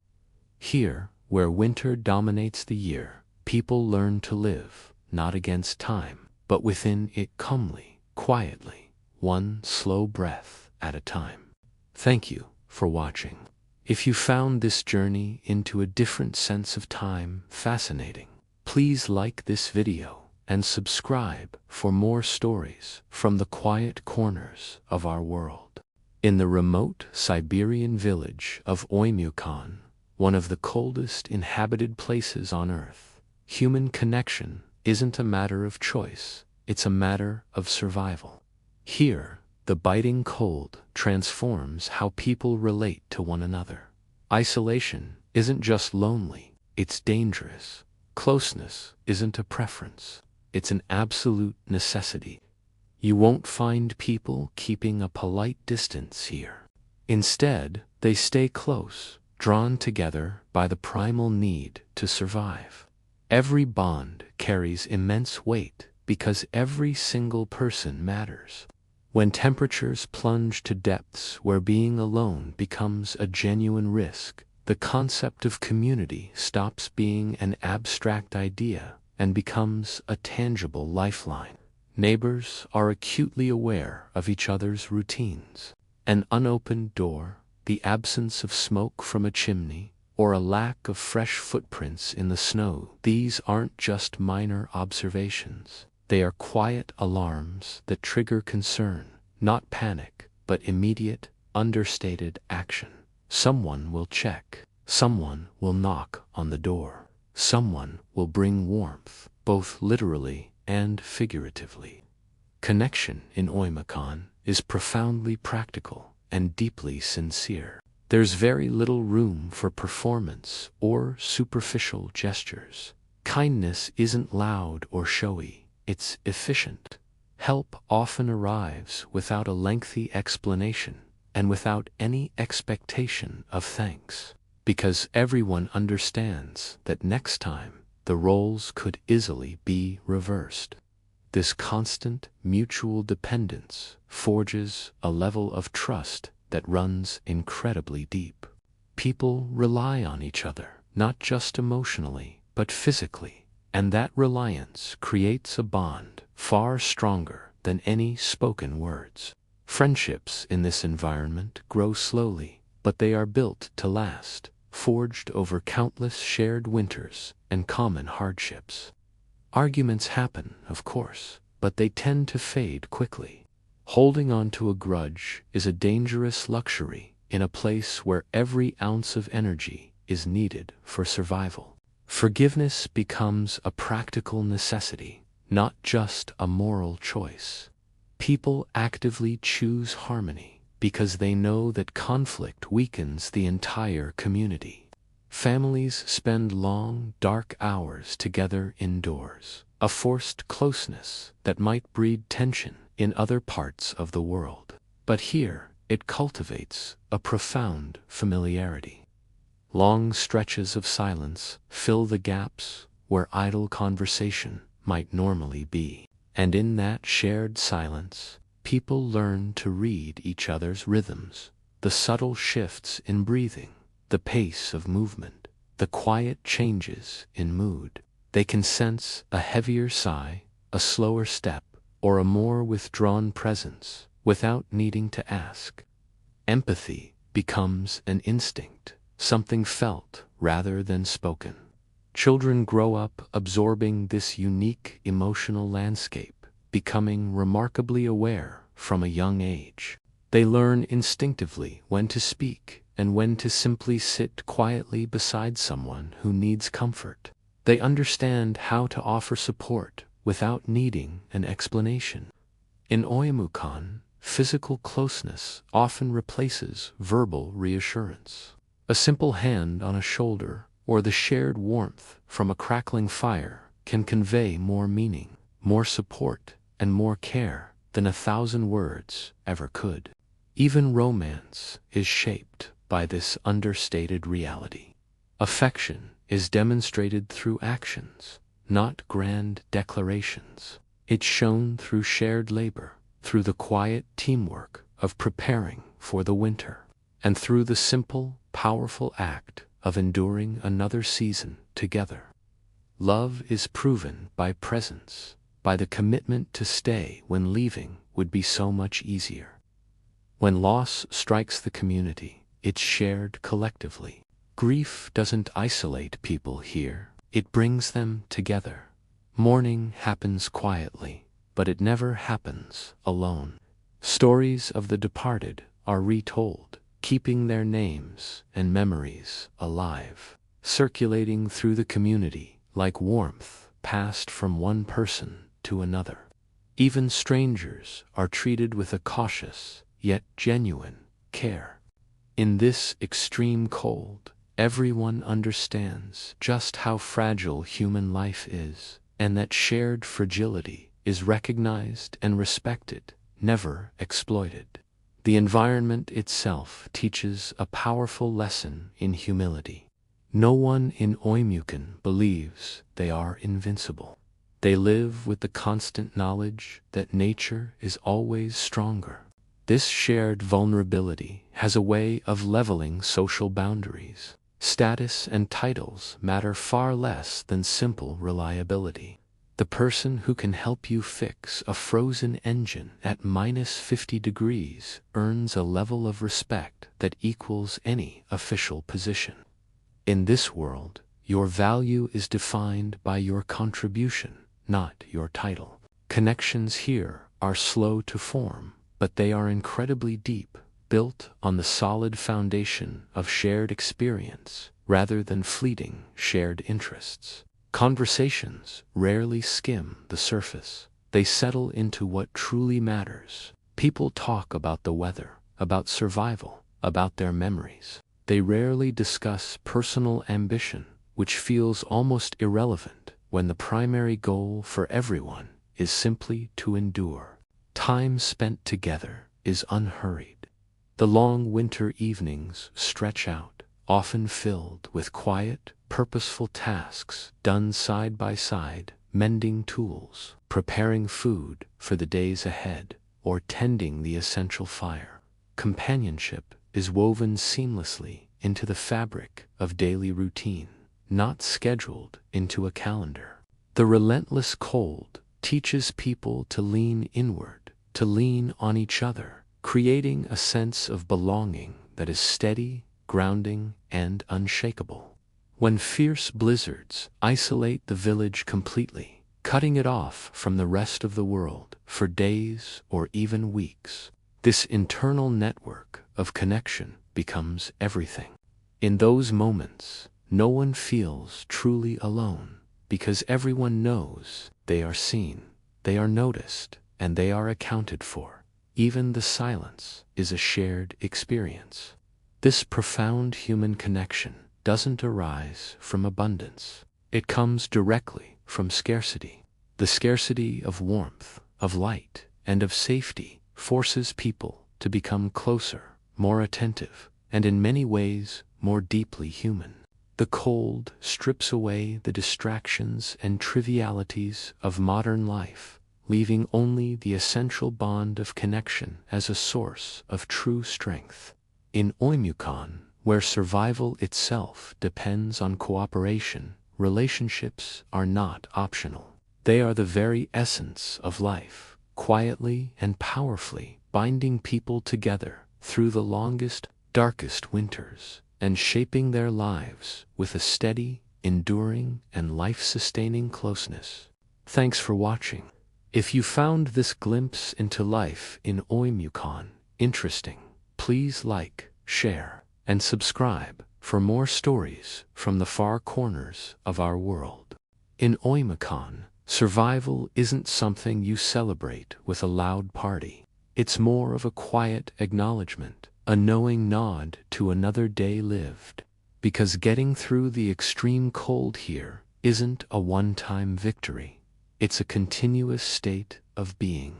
Here, where winter dominates the year, people learn to live, not against time, but within it calmly, quietly, one slow breath at a time. Thank you for watching. If you found this journey into a different sense of time fascinating, please like this video and subscribe for more stories from the quiet corners of our world. In the remote Siberian village of Oymyakon, one of the coldest inhabited places on Earth, human connection isn't a matter of choice, it's a matter of survival. Here, the biting cold transforms how people relate to one another. Isolation isn't just lonely, it's dangerous. Closeness isn't a preference, it's an absolute necessity. You won't find people keeping a polite distance here. Instead, they stay close, drawn together by the primal need to survive. Every bond carries immense weight because every single person matters. When temperatures plunge to depths where being alone becomes a genuine risk, the concept of community stops being an abstract idea and becomes a tangible lifeline. Neighbors are acutely aware of each other's routines. An unopened door, the absence of smoke from a chimney, or a lack of fresh footprints in the snow, these aren't just minor observations. They are quiet alarms that trigger concern, not panic, but immediate, understated action. Someone will check. Someone will knock on the door. Someone will bring warmth, both literally and figuratively. Connection in Oymyakon is profoundly practical and deeply sincere. There's very little room for performance or superficial gestures. Kindness isn't loud or showy, it's efficient. Help often arrives without a lengthy explanation and without any expectation of thanks, because everyone understands that next time the roles could easily be reversed. This constant mutual dependence forges a level of trust that runs incredibly deep. People rely on each other, not just emotionally, but physically, and that reliance creates a bond far stronger than any spoken words. Friendships in this environment grow slowly, but they are built to last, forged over countless shared winters and common hardships. Arguments happen, of course, but they tend to fade quickly. Holding on to a grudge is a dangerous luxury in a place where every ounce of energy is needed for survival. Forgiveness becomes a practical necessity, not just a moral choice. People actively choose harmony because they know that conflict weakens the entire community. Families spend long, dark hours together indoors, a forced closeness that might breed tension in other parts of the world. But here, it cultivates a profound familiarity. Long stretches of silence fill the gaps where idle conversation might normally be. And in that shared silence, people learn to read each other's rhythms, the subtle shifts in breathing, the pace of movement, the quiet changes in mood. They can sense a heavier sigh, a slower step, or a more withdrawn presence without needing to ask. Empathy becomes an instinct, something felt rather than spoken. Children grow up absorbing this unique emotional landscape, becoming remarkably aware from a young age. They learn instinctively when to speak and when to simply sit quietly beside someone who needs comfort. They understand how to offer support without needing an explanation. In Oymyakon, physical closeness often replaces verbal reassurance. A simple hand on a shoulder or the shared warmth from a crackling fire can convey more meaning, more support, and more care than 1,000 words ever could. Even romance is shaped by this understated reality. Affection is demonstrated through actions, not grand declarations. It shone through shared labor, through the quiet teamwork of preparing for the winter, and through the simple, powerful act of enduring another season together. Love is proven by presence, by the commitment to stay when leaving would be so much easier. When loss strikes the community, it's shared collectively. Grief doesn't isolate people here, it brings them together. Mourning happens quietly, but it never happens alone. Stories of the departed are retold, keeping their names and memories alive, circulating through the community like warmth passed from one person to another. Even strangers are treated with a cautious, yet genuine, care. In this extreme cold, everyone understands just how fragile human life is, and that shared fragility is recognized and respected, never exploited. The environment itself teaches a powerful lesson in humility. No one in Oymyakon believes they are invincible. They live with the constant knowledge that nature is always stronger. This shared vulnerability has a way of leveling social boundaries. Status and titles matter far less than simple reliability. The person who can help you fix a frozen engine at -50 degrees earns a level of respect that equals any official position. In this world, your value is defined by your contribution, not your title. Connections here are slow to form, but they are incredibly deep, built on the solid foundation of shared experience rather than fleeting shared interests. Conversations rarely skim the surface. They settle into what truly matters. People talk about the weather, about survival, about their memories. They rarely discuss personal ambition, which feels almost irrelevant when the primary goal for everyone is simply to endure. Time spent together is unhurried. The long winter evenings stretch out, often filled with quiet, purposeful tasks done side by side, mending tools, preparing food for the days ahead, or tending the essential fire. Companionship is woven seamlessly into the fabric of daily routine, not scheduled into a calendar. The relentless cold teaches people to lean inward, to lean on each other, creating a sense of belonging that is steady, grounding, and unshakable. When fierce blizzards isolate the village completely, cutting it off from the rest of the world for days or even weeks, this internal network of connection becomes everything. In those moments, no one feels truly alone, because everyone knows they are seen, they are noticed, and they are accounted for. Even the silence is a shared experience. This profound human connection doesn't arise from abundance. It comes directly from scarcity. The scarcity of warmth, of light, and of safety forces people to become closer, more attentive, and in many ways more deeply human. The cold strips away the distractions and trivialities of modern life, leaving only the essential bond of connection as a source of true strength. In Oymyakon, where survival itself depends on cooperation, relationships are not optional. They are the very essence of life, quietly and powerfully binding people together through the longest, darkest winters, and shaping their lives with a steady, enduring, and life-sustaining closeness. Thanks for watching. If you found this glimpse into life in Oymyakon interesting, please like, share, and subscribe for more stories from the far corners of our world. In Oymyakon, survival isn't something you celebrate with a loud party. It's more of a quiet acknowledgement, a knowing nod to another day lived. Because getting through the extreme cold here isn't a one-time victory. It's a continuous state of being.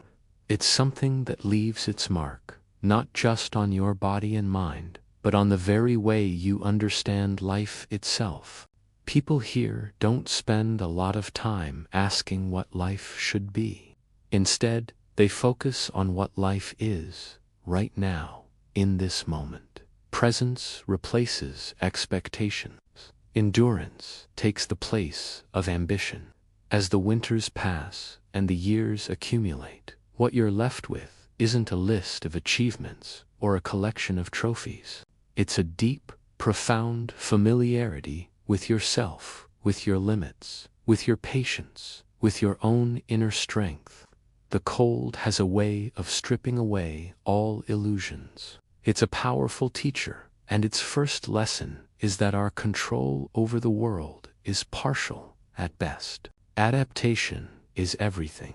It's something that leaves its mark, not just on your body and mind, but on the very way you understand life itself. People here don't spend a lot of time asking what life should be. Instead, they focus on what life is, right now, in this moment. Presence replaces expectations. Endurance takes the place of ambition. As the winters pass and the years accumulate, what you're left with isn't a list of achievements or a collection of trophies. It's a deep, profound familiarity with yourself, with your limits, with your patience, with your own inner strength. The cold has a way of stripping away all illusions. It's a powerful teacher, and its first lesson is that our control over the world is partial at best. Adaptation is everything.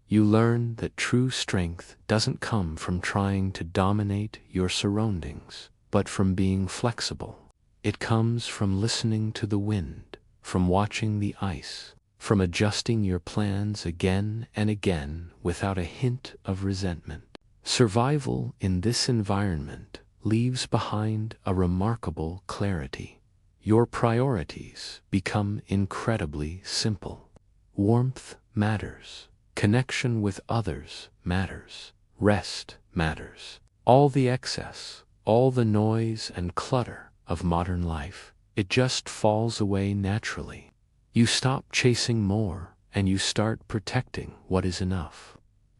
You learn that true strength doesn't come from trying to dominate your surroundings, but from being flexible. It comes from listening to the wind, from watching the ice, from adjusting your plans again and again without a hint of resentment. Survival in this environment leaves behind a remarkable clarity. Your priorities become incredibly simple. Warmth matters. Connection with others matters. Rest matters. All the excess, all the noise and clutter of modern life, it just falls away naturally. You stop chasing more and you start protecting what is enough.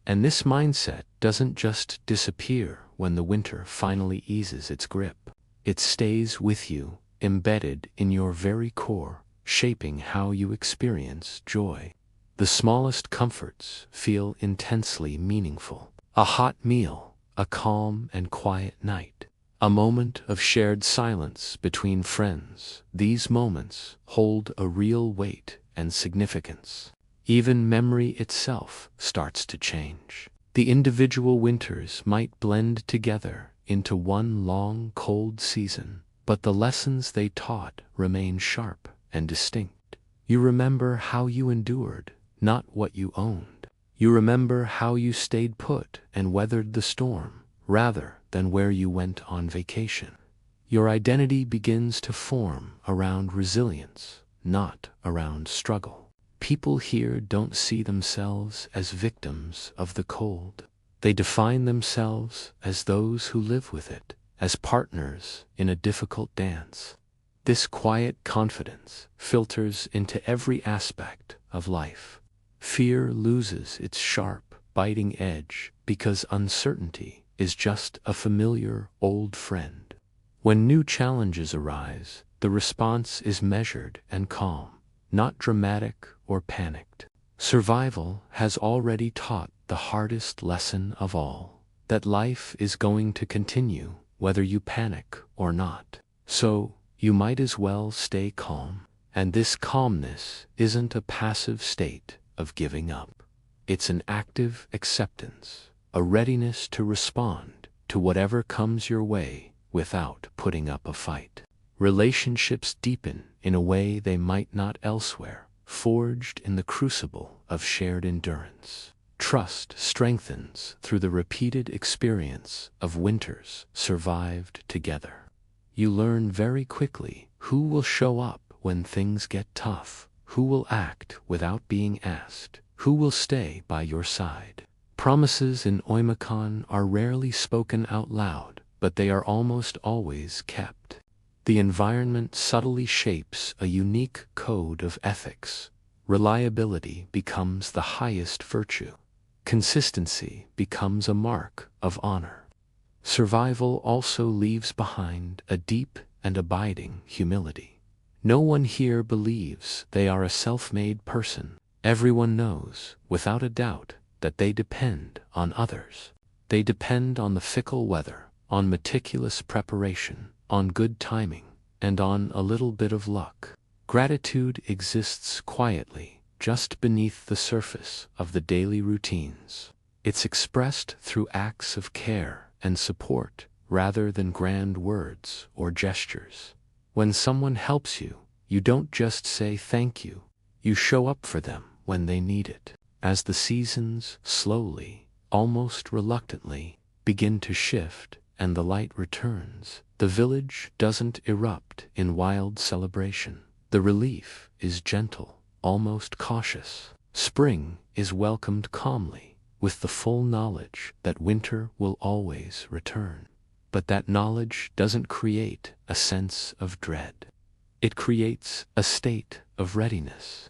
And this mindset doesn't just disappear when the winter finally eases its grip. It stays with you, embedded in your very core, shaping how you experience joy. The smallest comforts feel intensely meaningful. A hot meal, a calm and quiet night, a moment of shared silence between friends. These moments hold a real weight and significance. Even memory itself starts to change. The individual winters might blend together into one long, cold season, but the lessons they taught remain sharp and distinct. You remember how you endured, not what you owned. You remember how you stayed put and weathered the storm, rather than where you went on vacation. Your identity begins to form around resilience, not around struggle. People here don't see themselves as victims of the cold. They define themselves as those who live with it, as partners in a difficult dance. This quiet confidence filters into every aspect of life. Fear loses its sharp, biting edge because uncertainty is just a familiar old friend. When new challenges arise, the response is measured and calm, not dramatic or panicked. Survival has already taught the hardest lesson of all, that life is going to continue whether you panic or not. So, you might as well stay calm. And this calmness isn't a passive state of giving up. It's an active acceptance, a readiness to respond to whatever comes your way without putting up a fight. Relationships deepen in a way they might not elsewhere, forged in the crucible of shared endurance. Trust strengthens through the repeated experience of winters survived together. You learn very quickly who will show up when things get tough, who will act without being asked, who will stay by your side. Promises in Oymyakon are rarely spoken out loud, but they are almost always kept. The environment subtly shapes a unique code of ethics. Reliability becomes the highest virtue. Consistency becomes a mark of honor. Survival also leaves behind a deep and abiding humility. No one here believes they are a self-made person. Everyone knows, without a doubt, that they depend on others. They depend on the fickle weather, on meticulous preparation, on good timing, and on a little bit of luck. Gratitude exists quietly, just beneath the surface of the daily routines. It's expressed through acts of care and support rather than grand words or gestures. When someone helps you, you don't just say thank you. You show up for them when they need it. As the seasons slowly, almost reluctantly, begin to shift and the light returns, the village doesn't erupt in wild celebration. The relief is gentle, almost cautious. Spring is welcomed calmly, with the full knowledge that winter will always return. But that knowledge doesn't create a sense of dread. It creates a state of readiness.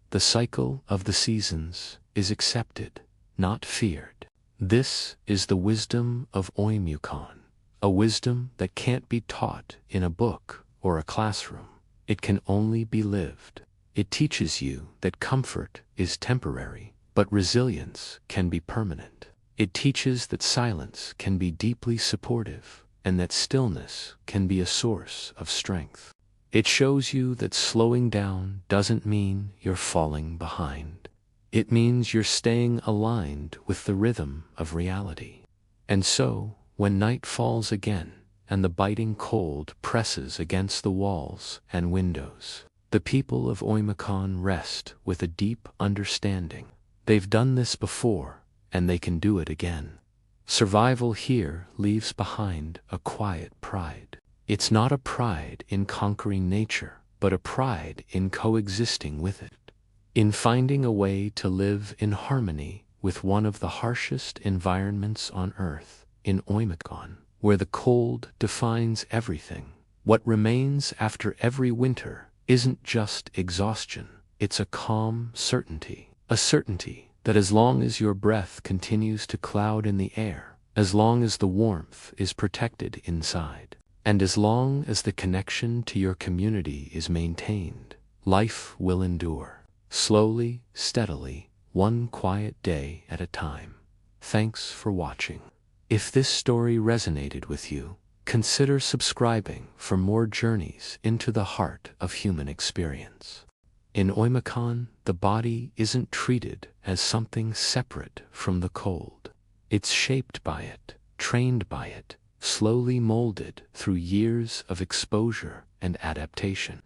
The cycle of the seasons is accepted, not feared. This is the wisdom of Oymyakon, a wisdom that can't be taught in a book or a classroom. It can only be lived. It teaches you that comfort is temporary, but resilience can be permanent. It teaches that silence can be deeply supportive, and that stillness can be a source of strength. It shows you that slowing down doesn't mean you're falling behind. It means you're staying aligned with the rhythm of reality. And so, when night falls again, and the biting cold presses against the walls and windows, the people of Oymyakon rest with a deep understanding. They've done this before, and they can do it again. Survival here leaves behind a quiet pride. It's not a pride in conquering nature, but a pride in coexisting with it, in finding a way to live in harmony with one of the harshest environments on Earth. In Oymyakon, where the cold defines everything, what remains after every winter isn't just exhaustion, it's a calm certainty. A certainty that as long as your breath continues to cloud in the air, as long as the warmth is protected inside, and as long as the connection to your community is maintained, life will endure. Slowly, steadily, one quiet day at a time. Thanks for watching. If this story resonated with you, consider subscribing for more journeys into the heart of human experience. In Oymyakon, the body isn't treated as something separate from the cold. It's shaped by it, trained by it, slowly molded through years of exposure and adaptation.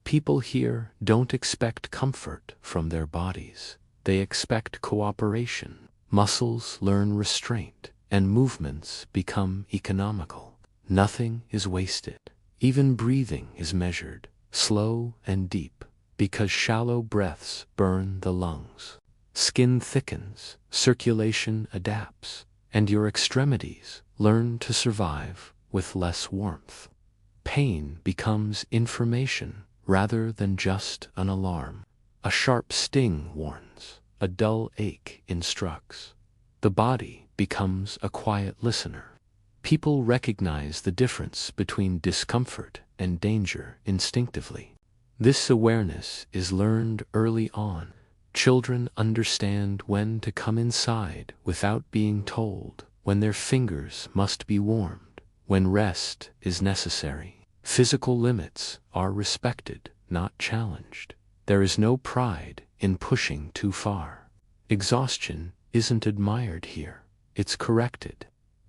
People here don't expect comfort from their bodies. They expect cooperation. Muscles learn restraint, and movements become economical. Nothing is wasted. Even breathing is measured, slow and deep, because shallow breaths burn the lungs. Skin thickens, circulation adapts, and your extremities learn to survive with less warmth. Pain becomes information rather than just an alarm. A sharp sting warns, a dull ache instructs. The body becomes a quiet listener. People recognize the difference between discomfort and danger instinctively. This awareness is learned early on. Children understand when to come inside without being told, when their fingers must be warmed, when rest is necessary. Physical limits are respected, not challenged. There is no pride in pushing too far. Exhaustion isn't admired here, it's corrected.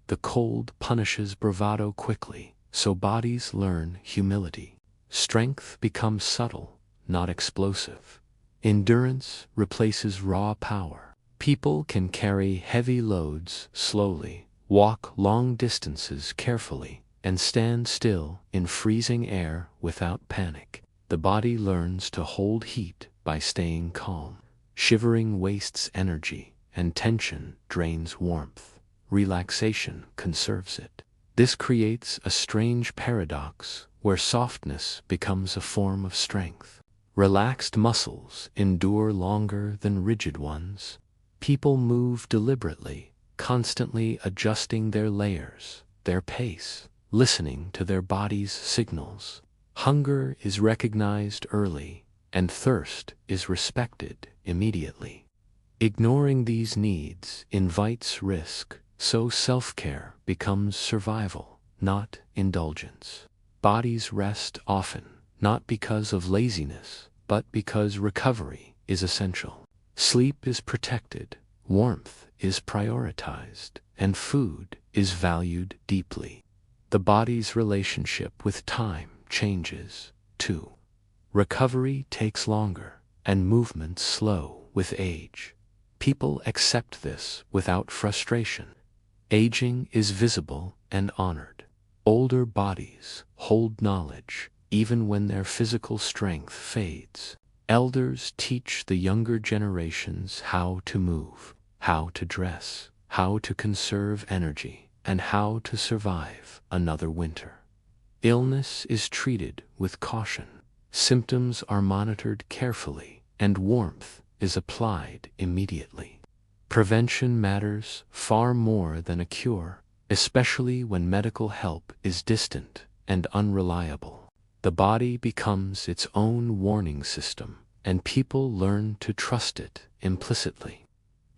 The cold punishes bravado quickly, so bodies learn humility. Strength becomes subtle, not explosive. Endurance replaces raw power. People can carry heavy loads slowly, walk long distances carefully, and stand still in freezing air without panic. The body learns to hold heat by staying calm. Shivering wastes energy, and tension drains warmth. Relaxation conserves it. This creates a strange paradox where softness becomes a form of strength. Relaxed muscles endure longer than rigid ones. People move deliberately, constantly adjusting their layers, their pace, listening to their body's signals. Hunger is recognized early, and thirst is respected immediately. Ignoring these needs invites risk, so self-care becomes survival, not indulgence. Bodies rest often, not because of laziness, but because recovery is essential. Sleep is protected, warmth is prioritized, and food is valued deeply. The body's relationship with time changes, too. Recovery takes longer, and movement slow with age. People accept this without frustration. Aging is visible and honored. Older bodies hold knowledge, even when their physical strength fades. Elders teach the younger generations how to move, how to dress, how to conserve energy, and how to survive another winter. Illness is treated with caution. Symptoms are monitored carefully, and warmth is applied immediately. Prevention matters far more than a cure, especially when medical help is distant and unreliable. The body becomes its own warning system, and people learn to trust it implicitly.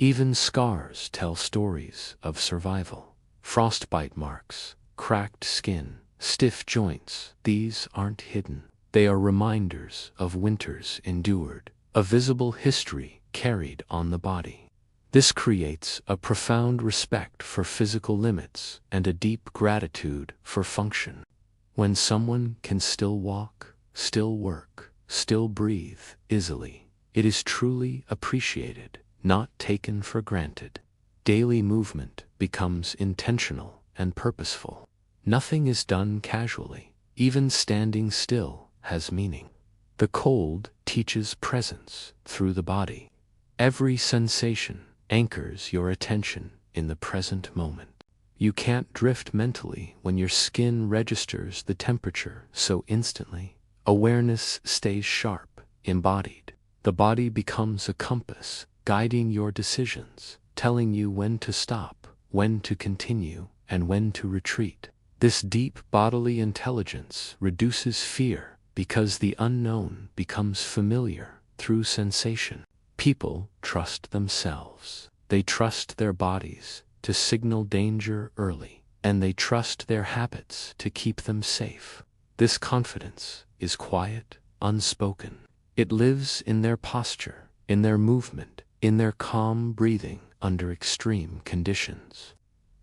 Even scars tell stories of survival. Frostbite marks, cracked skin, stiff joints, these aren't hidden. They are reminders of winters endured, a visible history carried on the body. This creates a profound respect for physical limits and a deep gratitude for function. When someone can still walk, still work, still breathe easily, it is truly appreciated, not taken for granted. Daily movement becomes intentional and purposeful. Nothing is done casually. Even standing still has meaning. The cold teaches presence through the body. Every sensation anchors your attention in the present moment. You can't drift mentally when your skin registers the temperature so instantly. Awareness stays sharp, embodied. The body becomes a compass, guiding your decisions, telling you when to stop, when to continue, and when to retreat. This deep bodily intelligence reduces fear because the unknown becomes familiar through sensation. People trust themselves. They trust their bodies to signal danger early, and they trust their habits to keep them safe. This confidence is quiet, unspoken. It lives in their posture, in their movement, in their calm breathing under extreme conditions.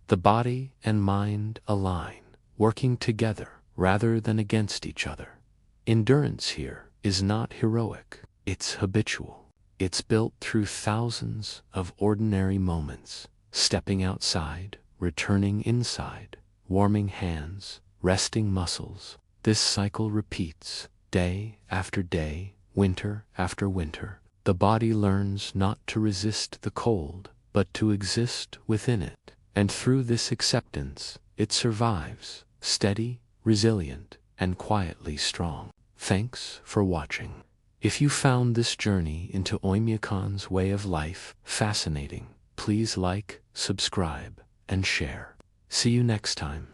The body and mind align, working together rather than against each other. Endurance here is not heroic, it's habitual. It's built through thousands of ordinary moments, stepping outside, returning inside, warming hands, resting muscles. This cycle repeats, day after day, winter after winter. The body learns not to resist the cold, but to exist within it. And through this acceptance, it survives, steady, resilient, and quietly strong. Thanks for watching. If you found this journey into Oymyakon's way of life fascinating, please like, subscribe, and share. See you next time.